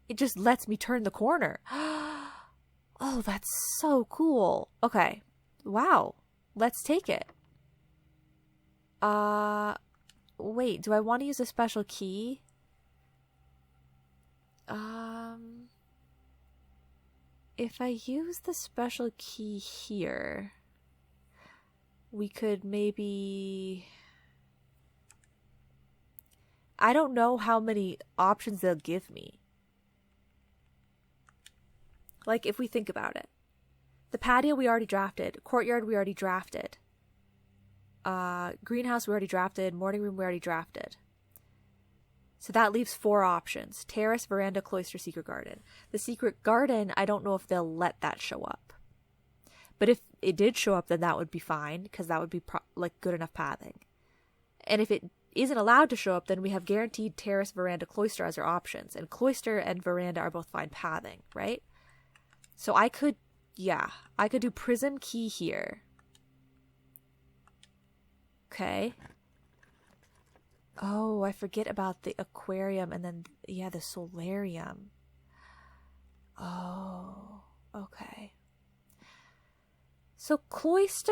It just lets me turn the corner. Oh, that's so cool. Okay. Wow. Let's take it. Wait, do I want to use a special key? If I use the special key here, we could maybe... I don't know how many options they'll give me. Like, if we think about it. The patio we already drafted. Courtyard we already drafted. Greenhouse we already drafted. Morning room we already drafted. So that leaves 4 options. Terrace, veranda, cloister, secret garden. The secret garden, I don't know if they'll let that show up. But if it did show up, then that would be fine, because that would be good enough pathing. And if it isn't allowed to show up, then we have guaranteed terrace, veranda, cloister as our options. And cloister and veranda are both fine pathing, right? So I could do prism key here. Okay. Oh, I forget about the aquarium and then, the solarium. Oh, okay. So cloister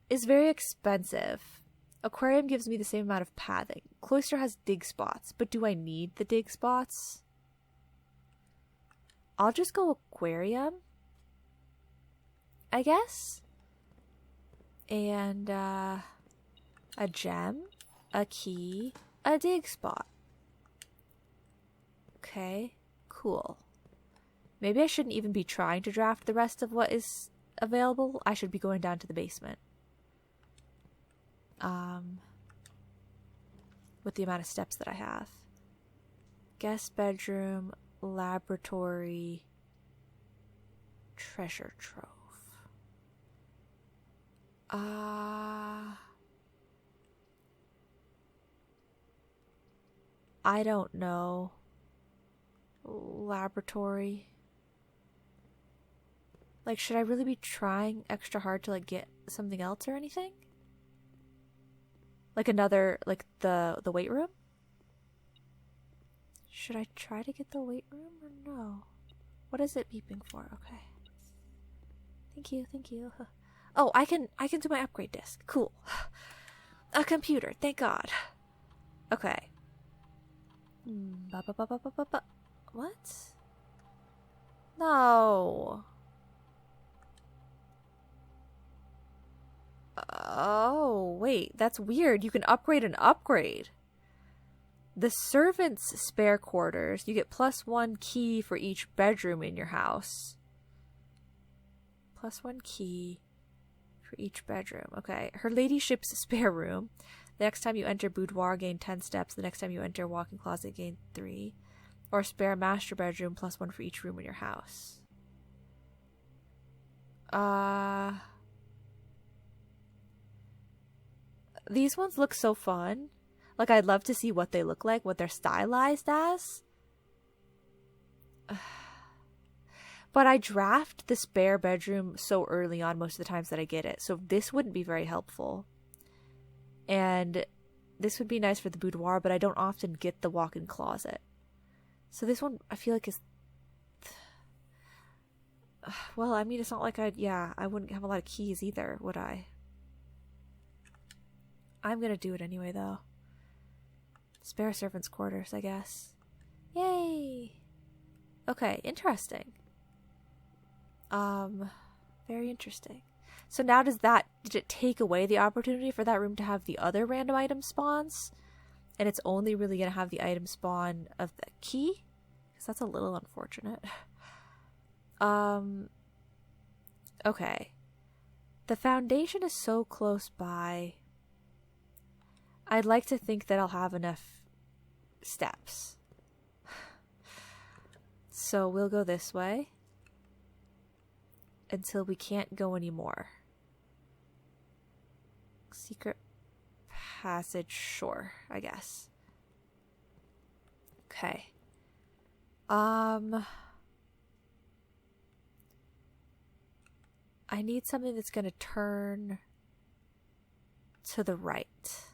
is very expensive. Aquarium gives me the same amount of pathing. Cloister has dig spots, but do I need the dig spots? I'll just go aquarium, I guess. And, a gem, a key, a dig spot. Okay, cool. Maybe I shouldn't even be trying to draft the rest of what is available. I should be going down to the basement. With the amount of steps that I have. Guest bedroom, laboratory, treasure trove. I don't know. Laboratory. Like, should I really be trying extra hard to, like, get something else or anything? Like another, like, the weight room? Should I try to get the weight room or no? What is it beeping for? Okay. Thank you, thank you. Oh, I can do my upgrade disc. Cool. A computer, thank God. Okay. What? No. Oh, wait, that's weird. You can upgrade an upgrade. The servants' spare quarters, you get +1 key for each bedroom in your house. +1 key for each bedroom. Okay. Her ladyship's spare room. The next time you enter boudoir, gain 10 steps. The next time you enter walk-in closet, gain 3. Or spare master bedroom, +1 for each room in your house. These ones look so fun. Like, I'd love to see what they look like, what they're stylized as. But I draft the spare bedroom so early on most of the times that I get it. So this wouldn't be very helpful. And this would be nice for the boudoir, but I don't often get the walk-in closet. So this one, I feel like is... Well, I mean, it's not like I wouldn't have a lot of keys either, would I? I'm gonna do it anyway, though. Spare servants' quarters, I guess. Yay! Okay, interesting. Very interesting. So now did it take away the opportunity for that room to have the other random item spawns? And it's only really gonna have the item spawn of the key? Because that's a little unfortunate. Okay. The foundation is so close by. I'd like to think that I'll have enough steps. So we'll go this way until we can't go anymore. Secret passage, sure, I guess. Okay. I need something that's going to turn to the right.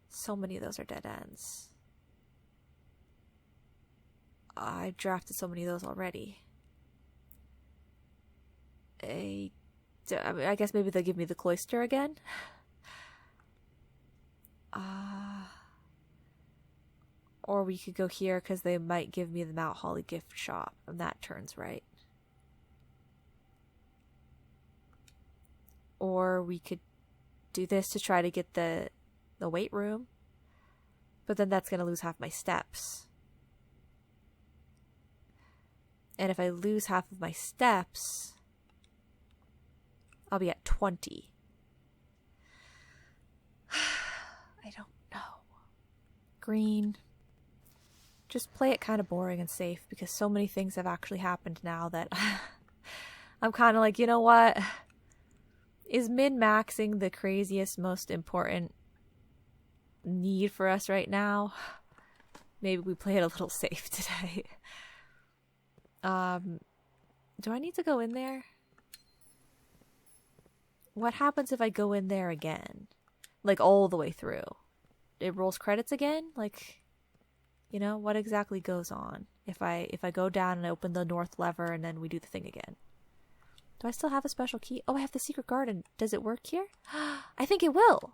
So many of those are dead ends. I drafted so many of those already. I guess maybe they'll give me the cloister again. Or we could go here because they might give me the Mount Holly gift shop, and that turns right. Or we could do this to try to get the weight room. But then that's going to lose half my steps. And if I lose half of my steps, I'll be at 20. I don't know. Green. Just play it kind of boring and safe because so many things have actually happened now that I'm kind of like, you know what? Is min-maxing the craziest, most important need for us right now? Maybe we play it a little safe today. Do I need to go in there? What happens if I go in there again? Like all the way through? It rolls credits again? Like, you know, what exactly goes on if I go down and I open the north lever and then we do the thing again? Do I still have a special key? Oh, I have the secret garden. Does it work here? I think it will.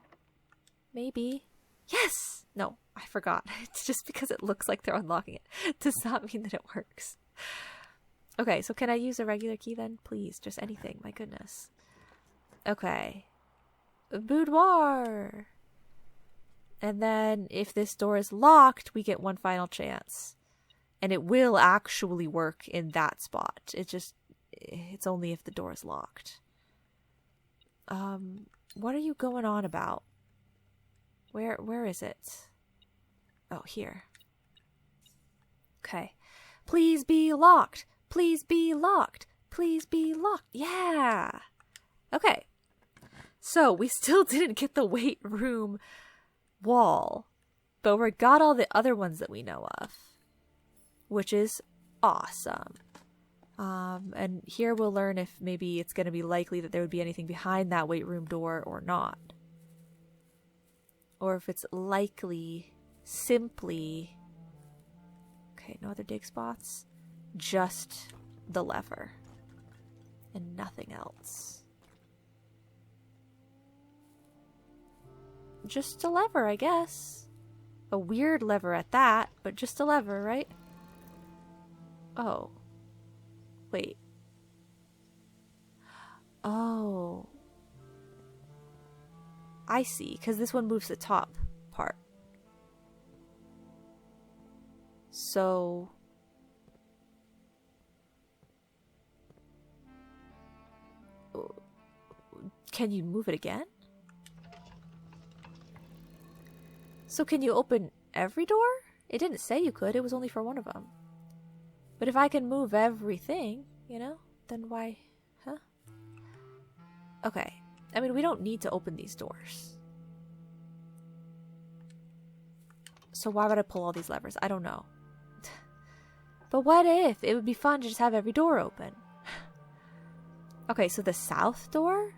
Maybe. Yes! No, I forgot. It's just because it looks like they're unlocking it. Does not mean that it works. Okay, so can I use a regular key then? Please, just anything. My goodness. Okay. Boudoir! And then if this door is locked, we get one final chance. And it will actually work in that spot. It's only if the door is locked. What are you going on about? Where is it? Oh, here. Okay. Please be locked. Please be locked. Please be locked. Yeah. Okay. So we still didn't get the weight room wall, but we got all the other ones that we know of, which is awesome. And here we'll learn if maybe it's going to be likely that there would be anything behind that weight room door or not. Or if it's likely simply... Okay, no other dig spots. Just the lever. And nothing else. Just a lever, I guess. A weird lever at that, but just a lever, right? Oh. Wait. Oh. I see, because this one moves the top part. So... Can you move it again? So can you open every door? It didn't say you could, it was only for one of them. But if I can move everything, you know, then why, huh? Okay. I mean, we don't need to open these doors. So why would I pull all these levers? I don't know. But what if? It would be fun to just have every door open. Okay, so the south door?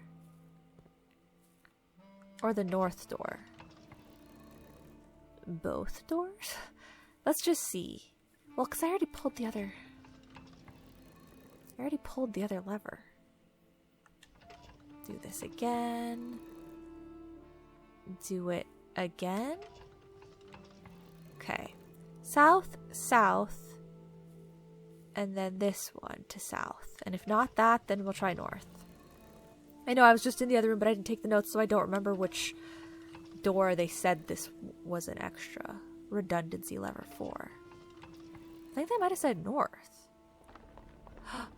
Or the north door? Both doors? Let's just see. Well, because I already pulled the other... lever. Do this again. Do it again. Okay. South, south. And then this one to south. And if not that, then we'll try north. I know I was just in the other room, but I didn't take the notes, so I don't remember which door they said this was an extra redundancy lever for. I think they might have said north.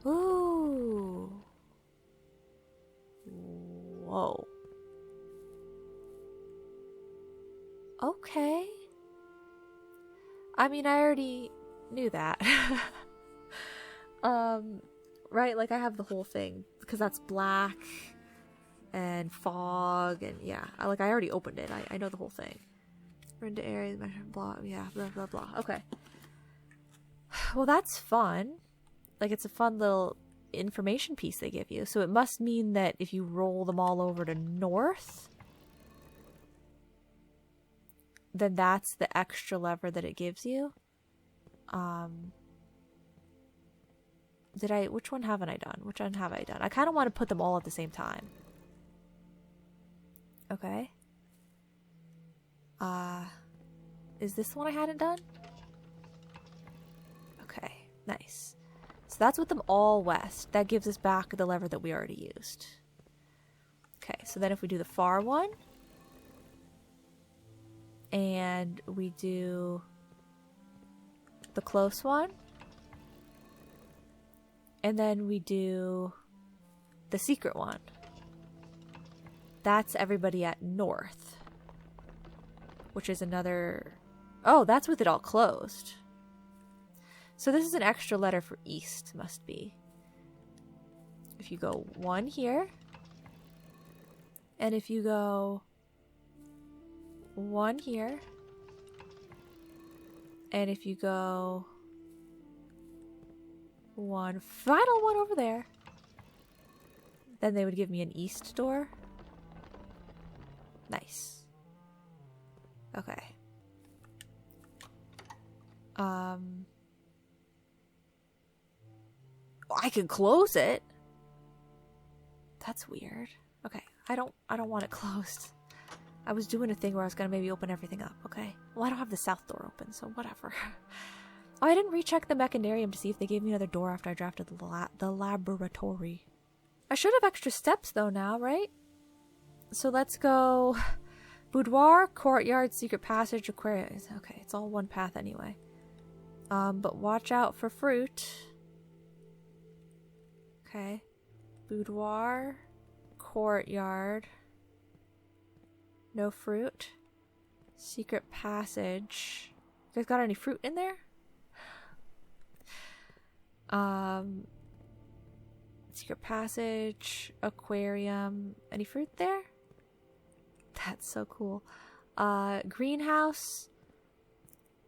Ooh. Whoa. Okay. I mean, I already knew that. Right? Like, I have the whole thing, because that's black and fog, and yeah. I already opened it. I know the whole thing. We're into areas, blah, yeah, blah, blah, blah. Okay. Well, that's fun. Like, it's a fun little information piece they give you. So it must mean that if you roll them all over to north, then that's the extra lever that it gives you. Which one haven't I done? Which one have I done? I kind of want to put them all at the same time. Okay. Is this the one I hadn't done? Okay, nice. So that's with them all west. That gives us back the lever that we already used. Okay, so then if we do the far one, and we do the close one, and then we do the secret one, that's everybody at north, which is another... Oh, that's with it all closed. So this is an extra letter for east, must be. If you go 1 here, and if you go 1 here, and if you go 1 final one over there, then they would give me an east door. Nice. Okay. I can close it. That's weird. Okay, I don't want it closed. I was doing a thing where I was gonna maybe open everything up, okay? Well, I don't have the south door open, so whatever. Oh, I didn't recheck the mechanarium to see if they gave me another door after I drafted the laboratory. I should have extra steps though now, right? So let's go boudoir, courtyard, secret passage, aquarium. Okay, it's all one path anyway. But watch out for fruit. Okay. Boudoir, courtyard. No fruit. Secret passage. You guys got any fruit in there? Secret passage, aquarium. Any fruit there? That's so cool. Greenhouse,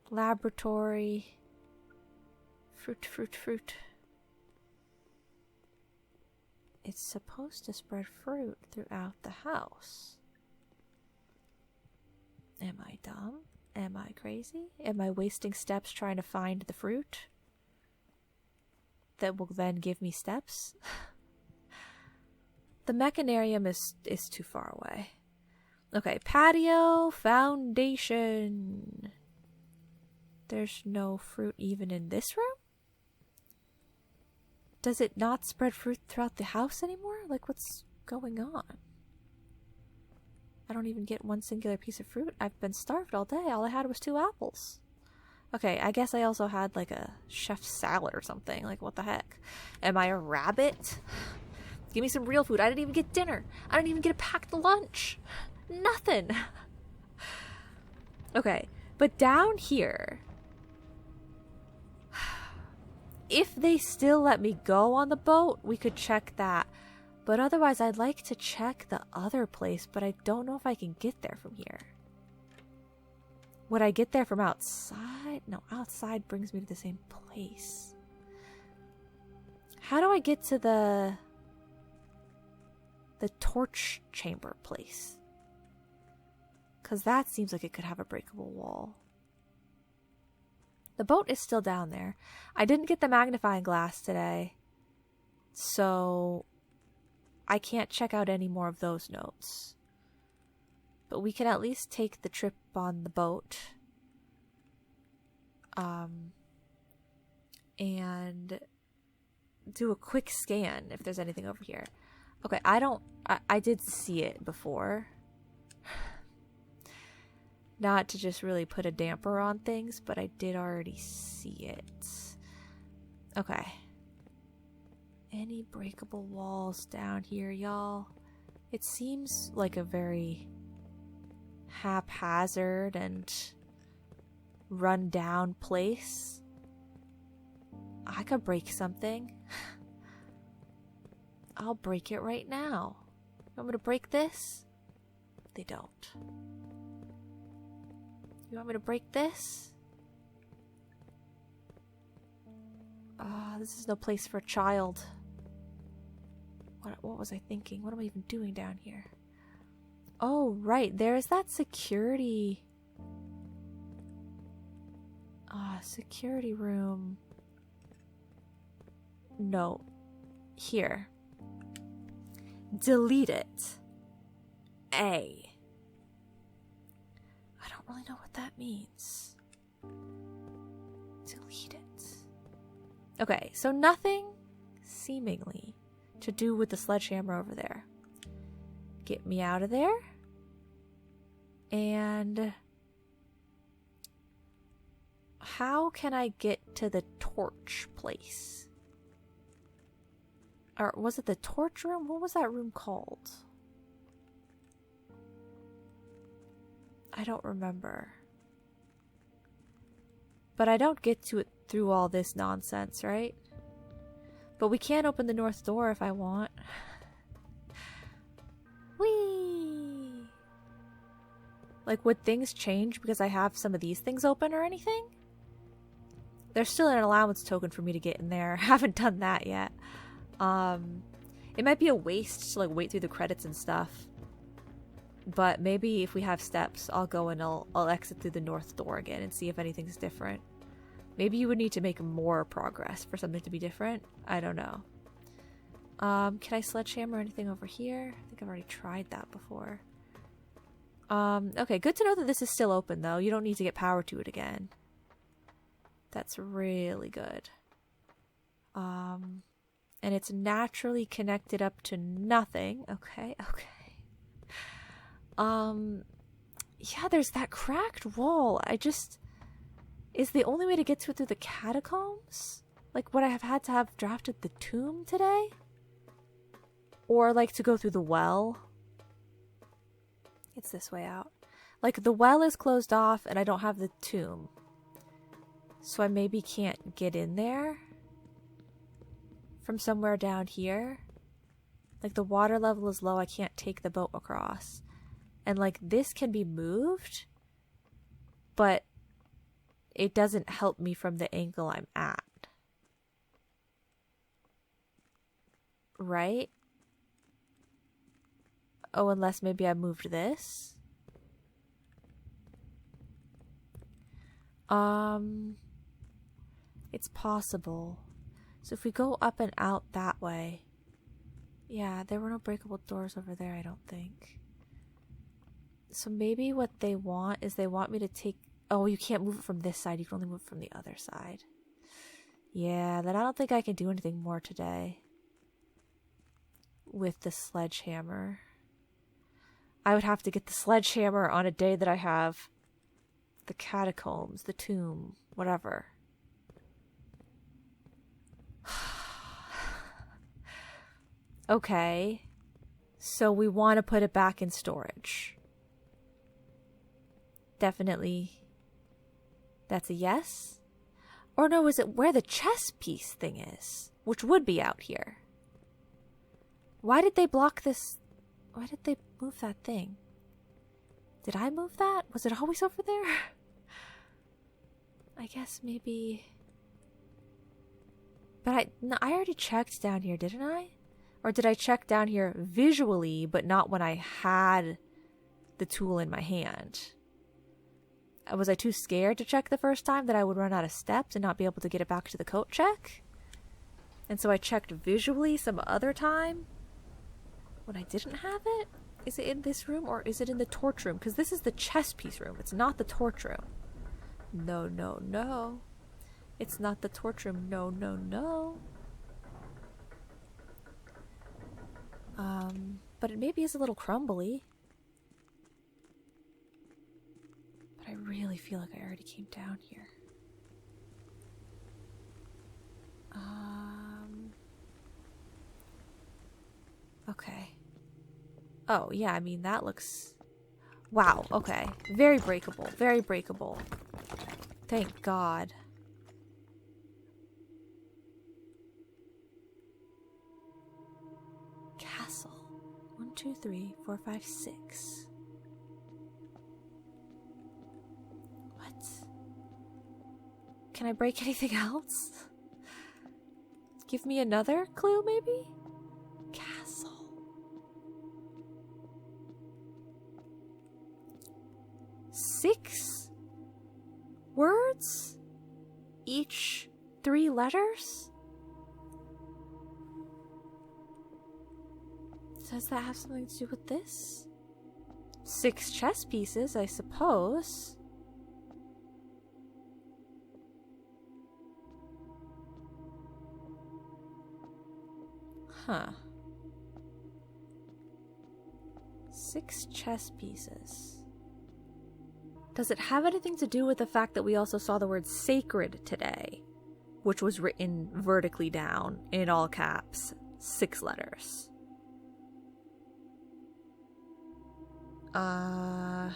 laboratory, fruit. It's supposed to spread fruit throughout the house. Am I dumb? Am I crazy? Am I wasting steps trying to find the fruit that will then give me steps? The mechanarium is too far away. Okay, patio, foundation. There's no fruit even in this room? Does it not spread fruit throughout the house anymore? Like, what's going on? I don't even get one singular piece of fruit. I've been starved all day. All I had was 2 apples. Okay, I guess I also had like a chef's salad or something. Like, what the heck? Am I a rabbit? Give me some real food. I didn't even get dinner. I didn't even get a packed lunch. Nothing. Okay, but down here, if they still let me go on the boat, we could check that. But otherwise, I'd like to check the other place, but I don't know if I can get there from here. Would I get there from outside? No, outside brings me to the same place. How do I get to the torch chamber place? Because that seems like it could have a breakable wall. The boat is still down there. I didn't get the magnifying glass today, so I can't check out any more of those notes. But we can at least take the trip on the boat. And do a quick scan if there's anything over here. Okay, I did see it before. Not to just really put a damper on things, but I did already see it. Okay. Any breakable walls down here, y'all? It seems like a very haphazard and run down place. I could break something. I'll break it right now. You want me to break this? They don't. You want me to break this? This is no place for a child. What was I thinking? What am I even doing down here? Oh, right. There's that security. Security room. No. Here. Delete it. A. I don't really know what that means. Delete it. Okay, so nothing seemingly to do with the sledgehammer over there. get me out of there. And how can I get to the torch place? Or was it the torch room? What was that room called? I don't remember. But I don't get to it through all this nonsense, right? But we can open the north door if I want. Whee! Like, would things change because I have some of these things open or anything? There's still an allowance token for me to get in there. Haven't done that yet. It might be a waste to like wait through the credits and stuff. But maybe if we have steps, I'll go and I'll exit through the north door again and see if anything's different. Maybe you would need to make more progress for something to be different. I don't know. Can I sledgehammer anything over here? I think I've already tried that before. Okay, good to know that this is still open though. You don't need to get power to it again. That's really good. And it's naturally connected up to nothing. Okay. Yeah, there's that cracked wall. Is the only way to get to it through the catacombs? Like, would I have had to have drafted the tomb today? Or, like, to go through the well? It's this way out. Like, the well is closed off and I don't have the tomb. So I maybe can't get in there from somewhere down here. Like, the water level is low. I can't take the boat across. And, like, this can be moved, but it doesn't help me from the angle I'm at. Right? Oh, unless maybe I moved this. It's possible. So if we go up and out that way. Yeah, there were no breakable doors over there, I don't think. So maybe what they want is they want me to take... Oh, you can't move it from this side. You can only move it from the other side. Yeah, then I don't think I can do anything more today with the sledgehammer. I would have to get the sledgehammer on a day that I have the catacombs, the tomb, whatever. Okay. So we want to put it back in storage. Definitely. That's a yes? Or no, is it where the chess piece thing is? Which would be out here. Why did they block this? Why did they move that thing? Did I move that? Was it always over there? I guess maybe... But I already checked down here, didn't I? Or did I check down here visually, but not when I had the tool in my hand? Was I too scared to check the first time that I would run out of steps and not be able to get it back to the coat check? And so I checked visually some other time when I didn't have it? Is it in this room or is it in the torch room? Because this is the chess piece room. It's not the torch room. No, no, no. It's not the torch room. No, no, no. But it maybe is a little crumbly. But I really feel like I already came down here. Okay. Oh, yeah, I mean, that looks... Wow, okay. Very breakable. Very breakable. Thank God. Castle. 1, 2, 3, 4, 5, 6. What? Can I break anything else? Give me another clue, maybe? Castle. Six words? Each 3 letters? Does that have something to do with this? 6 chess pieces, I suppose. Huh. 6 chess pieces. Does it have anything to do with the fact that we also saw the word sacred today, which was written vertically down in all caps, 6 letters? Or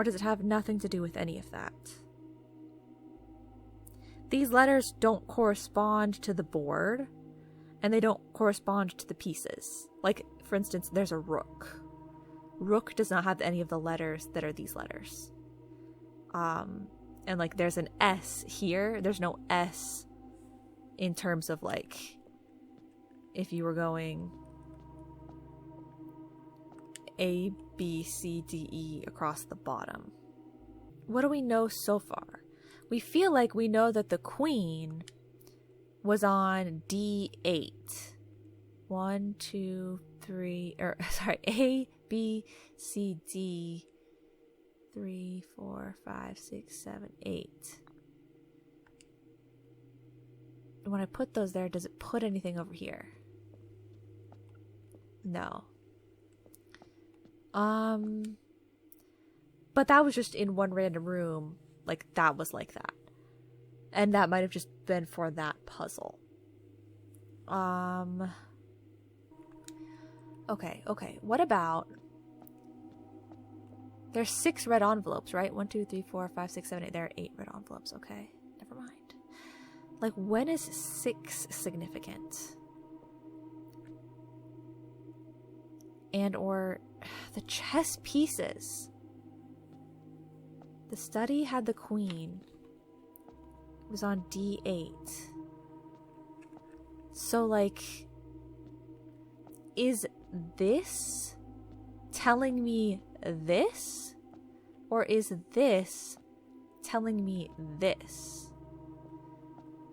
does it have nothing to do with any of that? These letters don't correspond to the board, and they don't correspond to the pieces. Like, for instance, there's a rook. Rook does not have any of the letters that are these letters. And like there's an S here. There's no S in terms of like if you were going A, B, C, D, E across the bottom. What do we know so far? We feel like we know that the queen was on D8. 1, 2, 3, A, B, C, D, 3, 4, 5, 6, 7, 8. When I put those there, does it put anything over here? No. But that was just in one random room. Like, that was like that. And that might have just been for that puzzle. Okay. What about... There's 6 red envelopes, right? 1, 2, 3, 4, 5, 6, 7, 8. There are 8 red envelopes. Okay, never mind. Like, when is 6 significant? And or the chess pieces. The study had the queen. It was on D8. So, like, is this telling me this? Or is this telling me this?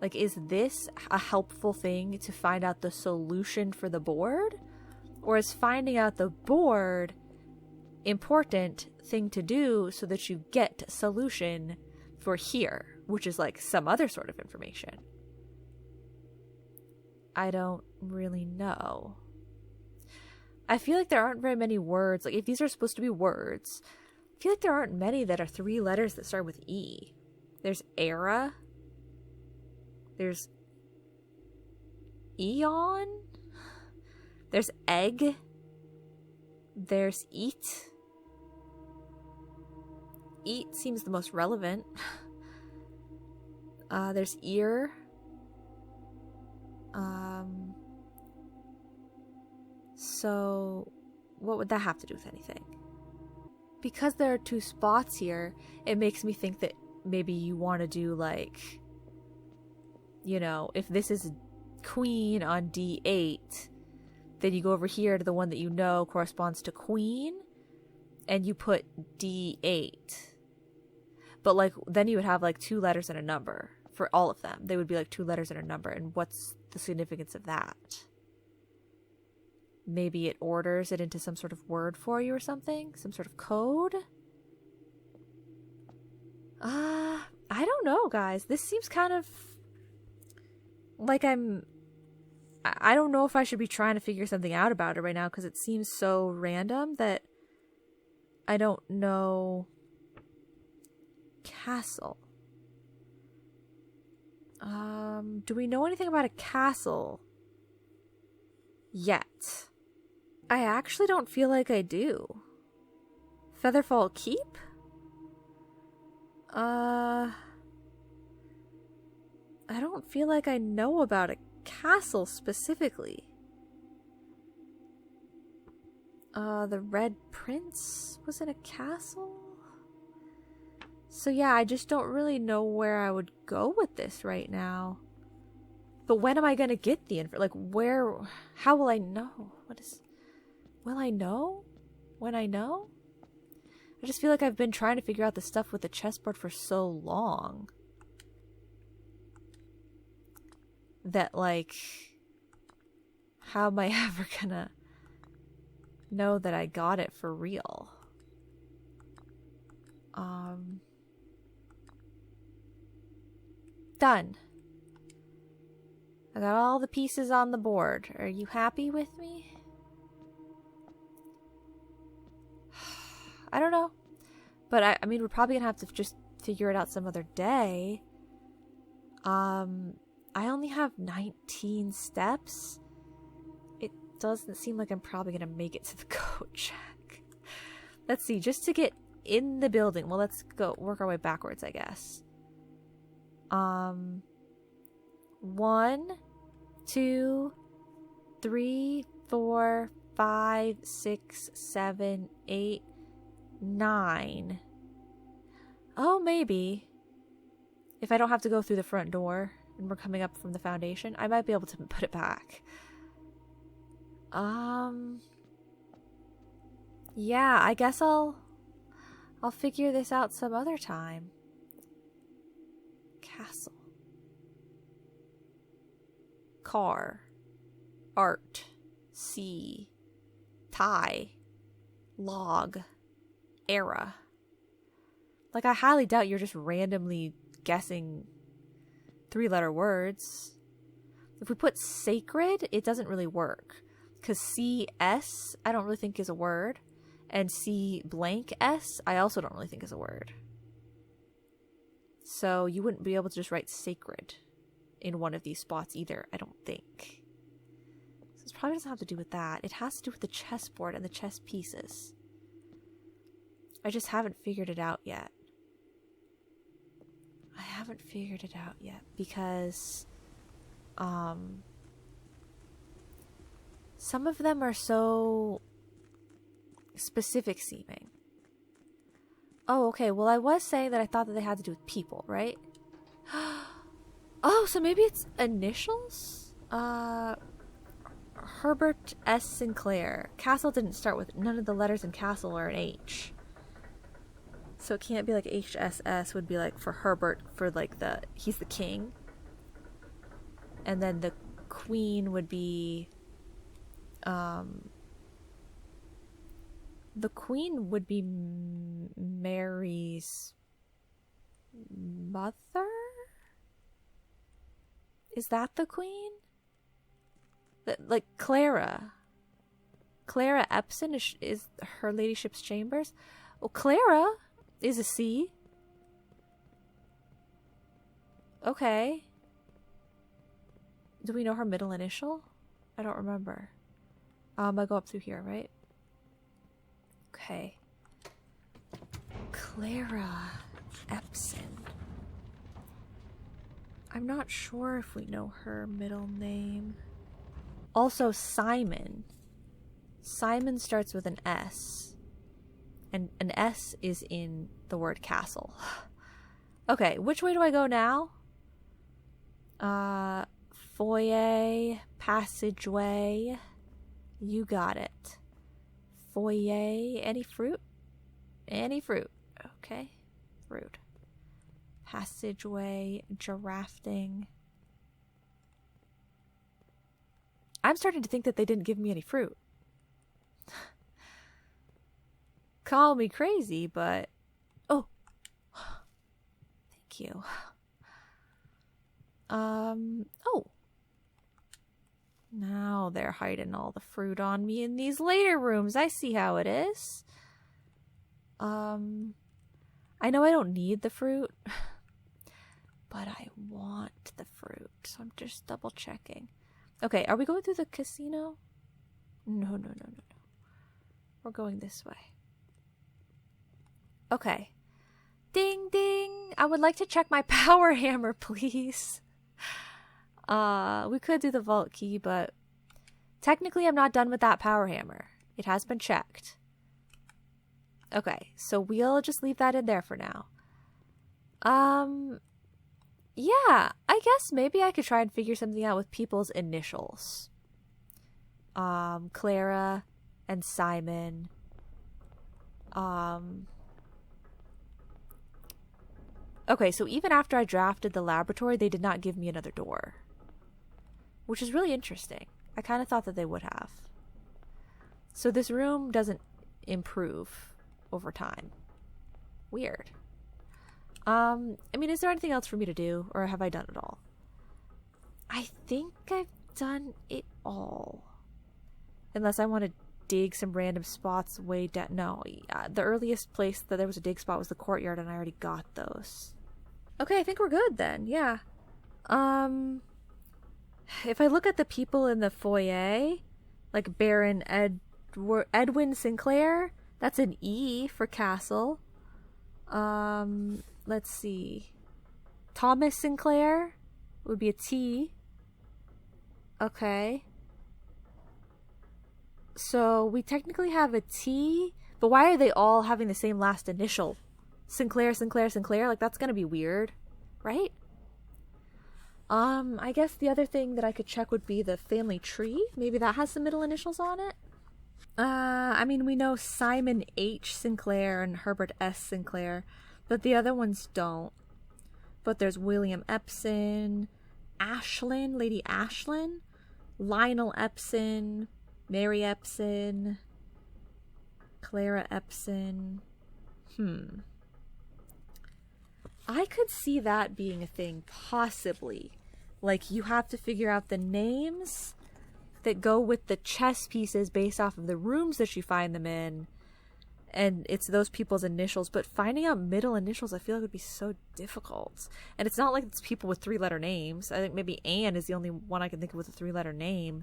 Like, is this a helpful thing to find out the solution for the board? Or is finding out the board important thing to do so that you get solution for here, which is like some other sort of information? I don't really know. I feel like there aren't very many words. Like, if these are supposed to be words, I feel like there aren't many that are 3 letters that start with E. There's era. There's eon. There's egg. There's eat. Eat seems the most relevant. There's ear. So what would that have to do with anything? Because there are 2 spots here, it makes me think that maybe you want to do like, you know, if this is queen on D8, then you go over here to the one that you know corresponds to queen, and you put D8. But like, then you would have like 2 letters and a number for all of them. They would be like 2 letters and a number, and what's the significance of that? Maybe it orders it into some sort of word for you or something? Some sort of code? I don't know, guys. This seems kind of like I don't know if I should be trying to figure something out about it right now, because it seems so random that I don't know. Castle. Do we know anything about a castle yet? I actually don't feel like I do. Featherfall Keep? I don't feel like I know about a castle specifically. The Red Prince was in a castle? So yeah, I just don't really know where I would go with this right now. But when am I gonna get the info? Like, where? How will I know? Will I know? When I know? I just feel like I've been trying to figure out the stuff with the chessboard for so long that, like, how am I ever gonna know that I got it for real? Done. I got all the pieces on the board. Are you happy with me? I don't know. But I mean, we're probably gonna have to just figure it out some other day. I only have 19 steps. It doesn't seem like I'm probably gonna make it to the code check. Let's see, just to get in the building. Well, let's go work our way backwards, I guess. 1, 2, 3, 4, 5, 6, 7, 8, 9. Oh, maybe. If I don't have to go through the front door and we're coming up from the foundation, I might be able to put it back. Yeah, I guess I'll figure this out some other time. Castle. Car. Art. Sea. Tie. Log. Era. Like, I highly doubt you're just randomly guessing 3-letter words. If we put sacred, it doesn't really work. Because CS, I don't really think is a word. And C blank S, I also don't really think is a word. So you wouldn't be able to just write sacred in one of these spots either, I don't think. So it probably doesn't have to do with that. It has to do with the chessboard and the chess pieces. I just haven't figured it out yet. I haven't figured it out yet because some of them are so specific seeming. Oh, okay. Well, I was saying that I thought that they had to do with people, right? Oh, so maybe it's initials? Herbert S. Sinclair. Castle didn't start with, none of the letters in Castle are an H. So it can't be like HSS would be like for Herbert, for like he's the king. And then the queen would be, the queen would be Mary's mother? Is that the queen? Like Clara. Clara Epson is her ladyship's chambers. Well, Clara is a C. Okay. Do we know her middle initial? I don't remember. I go up through here, right? Okay. Clara Epson. I'm not sure if we know her middle name. Also, Simon. Simon starts with an S. And an S is in the word castle. Okay, which way do I go now? Foyer, passageway. You got it. Foyer, any fruit? Any fruit. Okay, fruit. Passageway, girafting. I'm starting to think that they didn't give me any fruit. Call me crazy, but... Oh! Thank you. Oh! Now they're hiding all the fruit on me in these later rooms. I see how it is. I know I don't need the fruit, but I want the fruit, so I'm just double checking. Okay, are we going through the casino? No. We're going this way. Okay. Ding, ding. I would like to check my power hammer, please. We could do the vault key, but technically I'm not done with that power hammer. It has been checked. Okay, so we'll just leave that in there for now. Yeah, I guess maybe I could try and figure something out with people's initials. Clara and Simon. Okay, so even after I drafted the laboratory, they did not give me another door. Which is really interesting. I kind of thought that they would have. So this room doesn't improve over time. Weird. I mean, is there anything else for me to do, or have I done it all? I think I've done it all. Unless I want to dig some random spots way down. No, the earliest place that there was a dig spot was the courtyard, and I already got those. Okay, I think we're good then. Yeah. If I look at the people in the foyer, like Baron Edwin Sinclair, that's an E for castle. Let's see. Thomas Sinclair would be a T. Okay. So we technically have a T, but why are they all having the same last initial? Sinclair, Sinclair, Sinclair? Like, that's gonna be weird, right? I guess the other thing that I could check would be the family tree. Maybe that has some middle initials on it. I mean, we know Simon H. Sinclair and Herbert S. Sinclair, but the other ones don't. But there's William Epson, Ashlyn, Lady Ashlyn, Lionel Epson, Mary Epson, Clara Epson. I could see that being a thing, possibly. Like, you have to figure out the names that go with the chess pieces based off of the rooms that you find them in. And it's those people's initials. But finding out middle initials, I feel like would be so difficult. And it's not like it's people with 3-letter names. I think maybe Anne is the only one I can think of with a 3-letter name.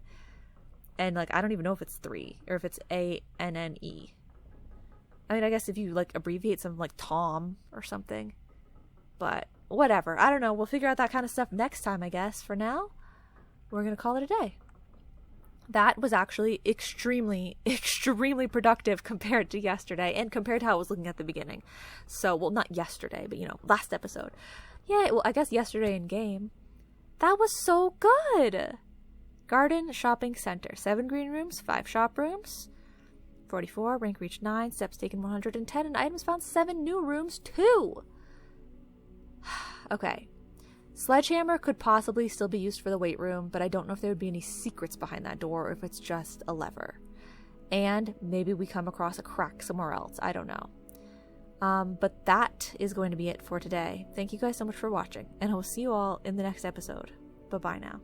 And, like, I don't even know if it's 3 or if it's A-N-N-E. I mean, I guess if you, like, abbreviate something like Tom or something. But whatever. I don't know. We'll figure out that kind of stuff next time, I guess. For now, we're going to call it a day. That was actually extremely, extremely productive compared to yesterday and compared to how I was looking at the beginning. So, well, not yesterday, but, last episode. Yeah, well, I guess yesterday in game. That was so good. Garden Shopping Center. 7 green rooms, 5 shop rooms. 44, rank reached 9, steps taken 110, and items found 7 new rooms, 2. Okay. Sledgehammer could possibly still be used for the weight room, but I don't know if there would be any secrets behind that door or if it's just a lever. And maybe we come across a crack somewhere else. I don't know. But that is going to be it for today. Thank you guys so much for watching, and I will see you all in the next episode. Bye-bye now.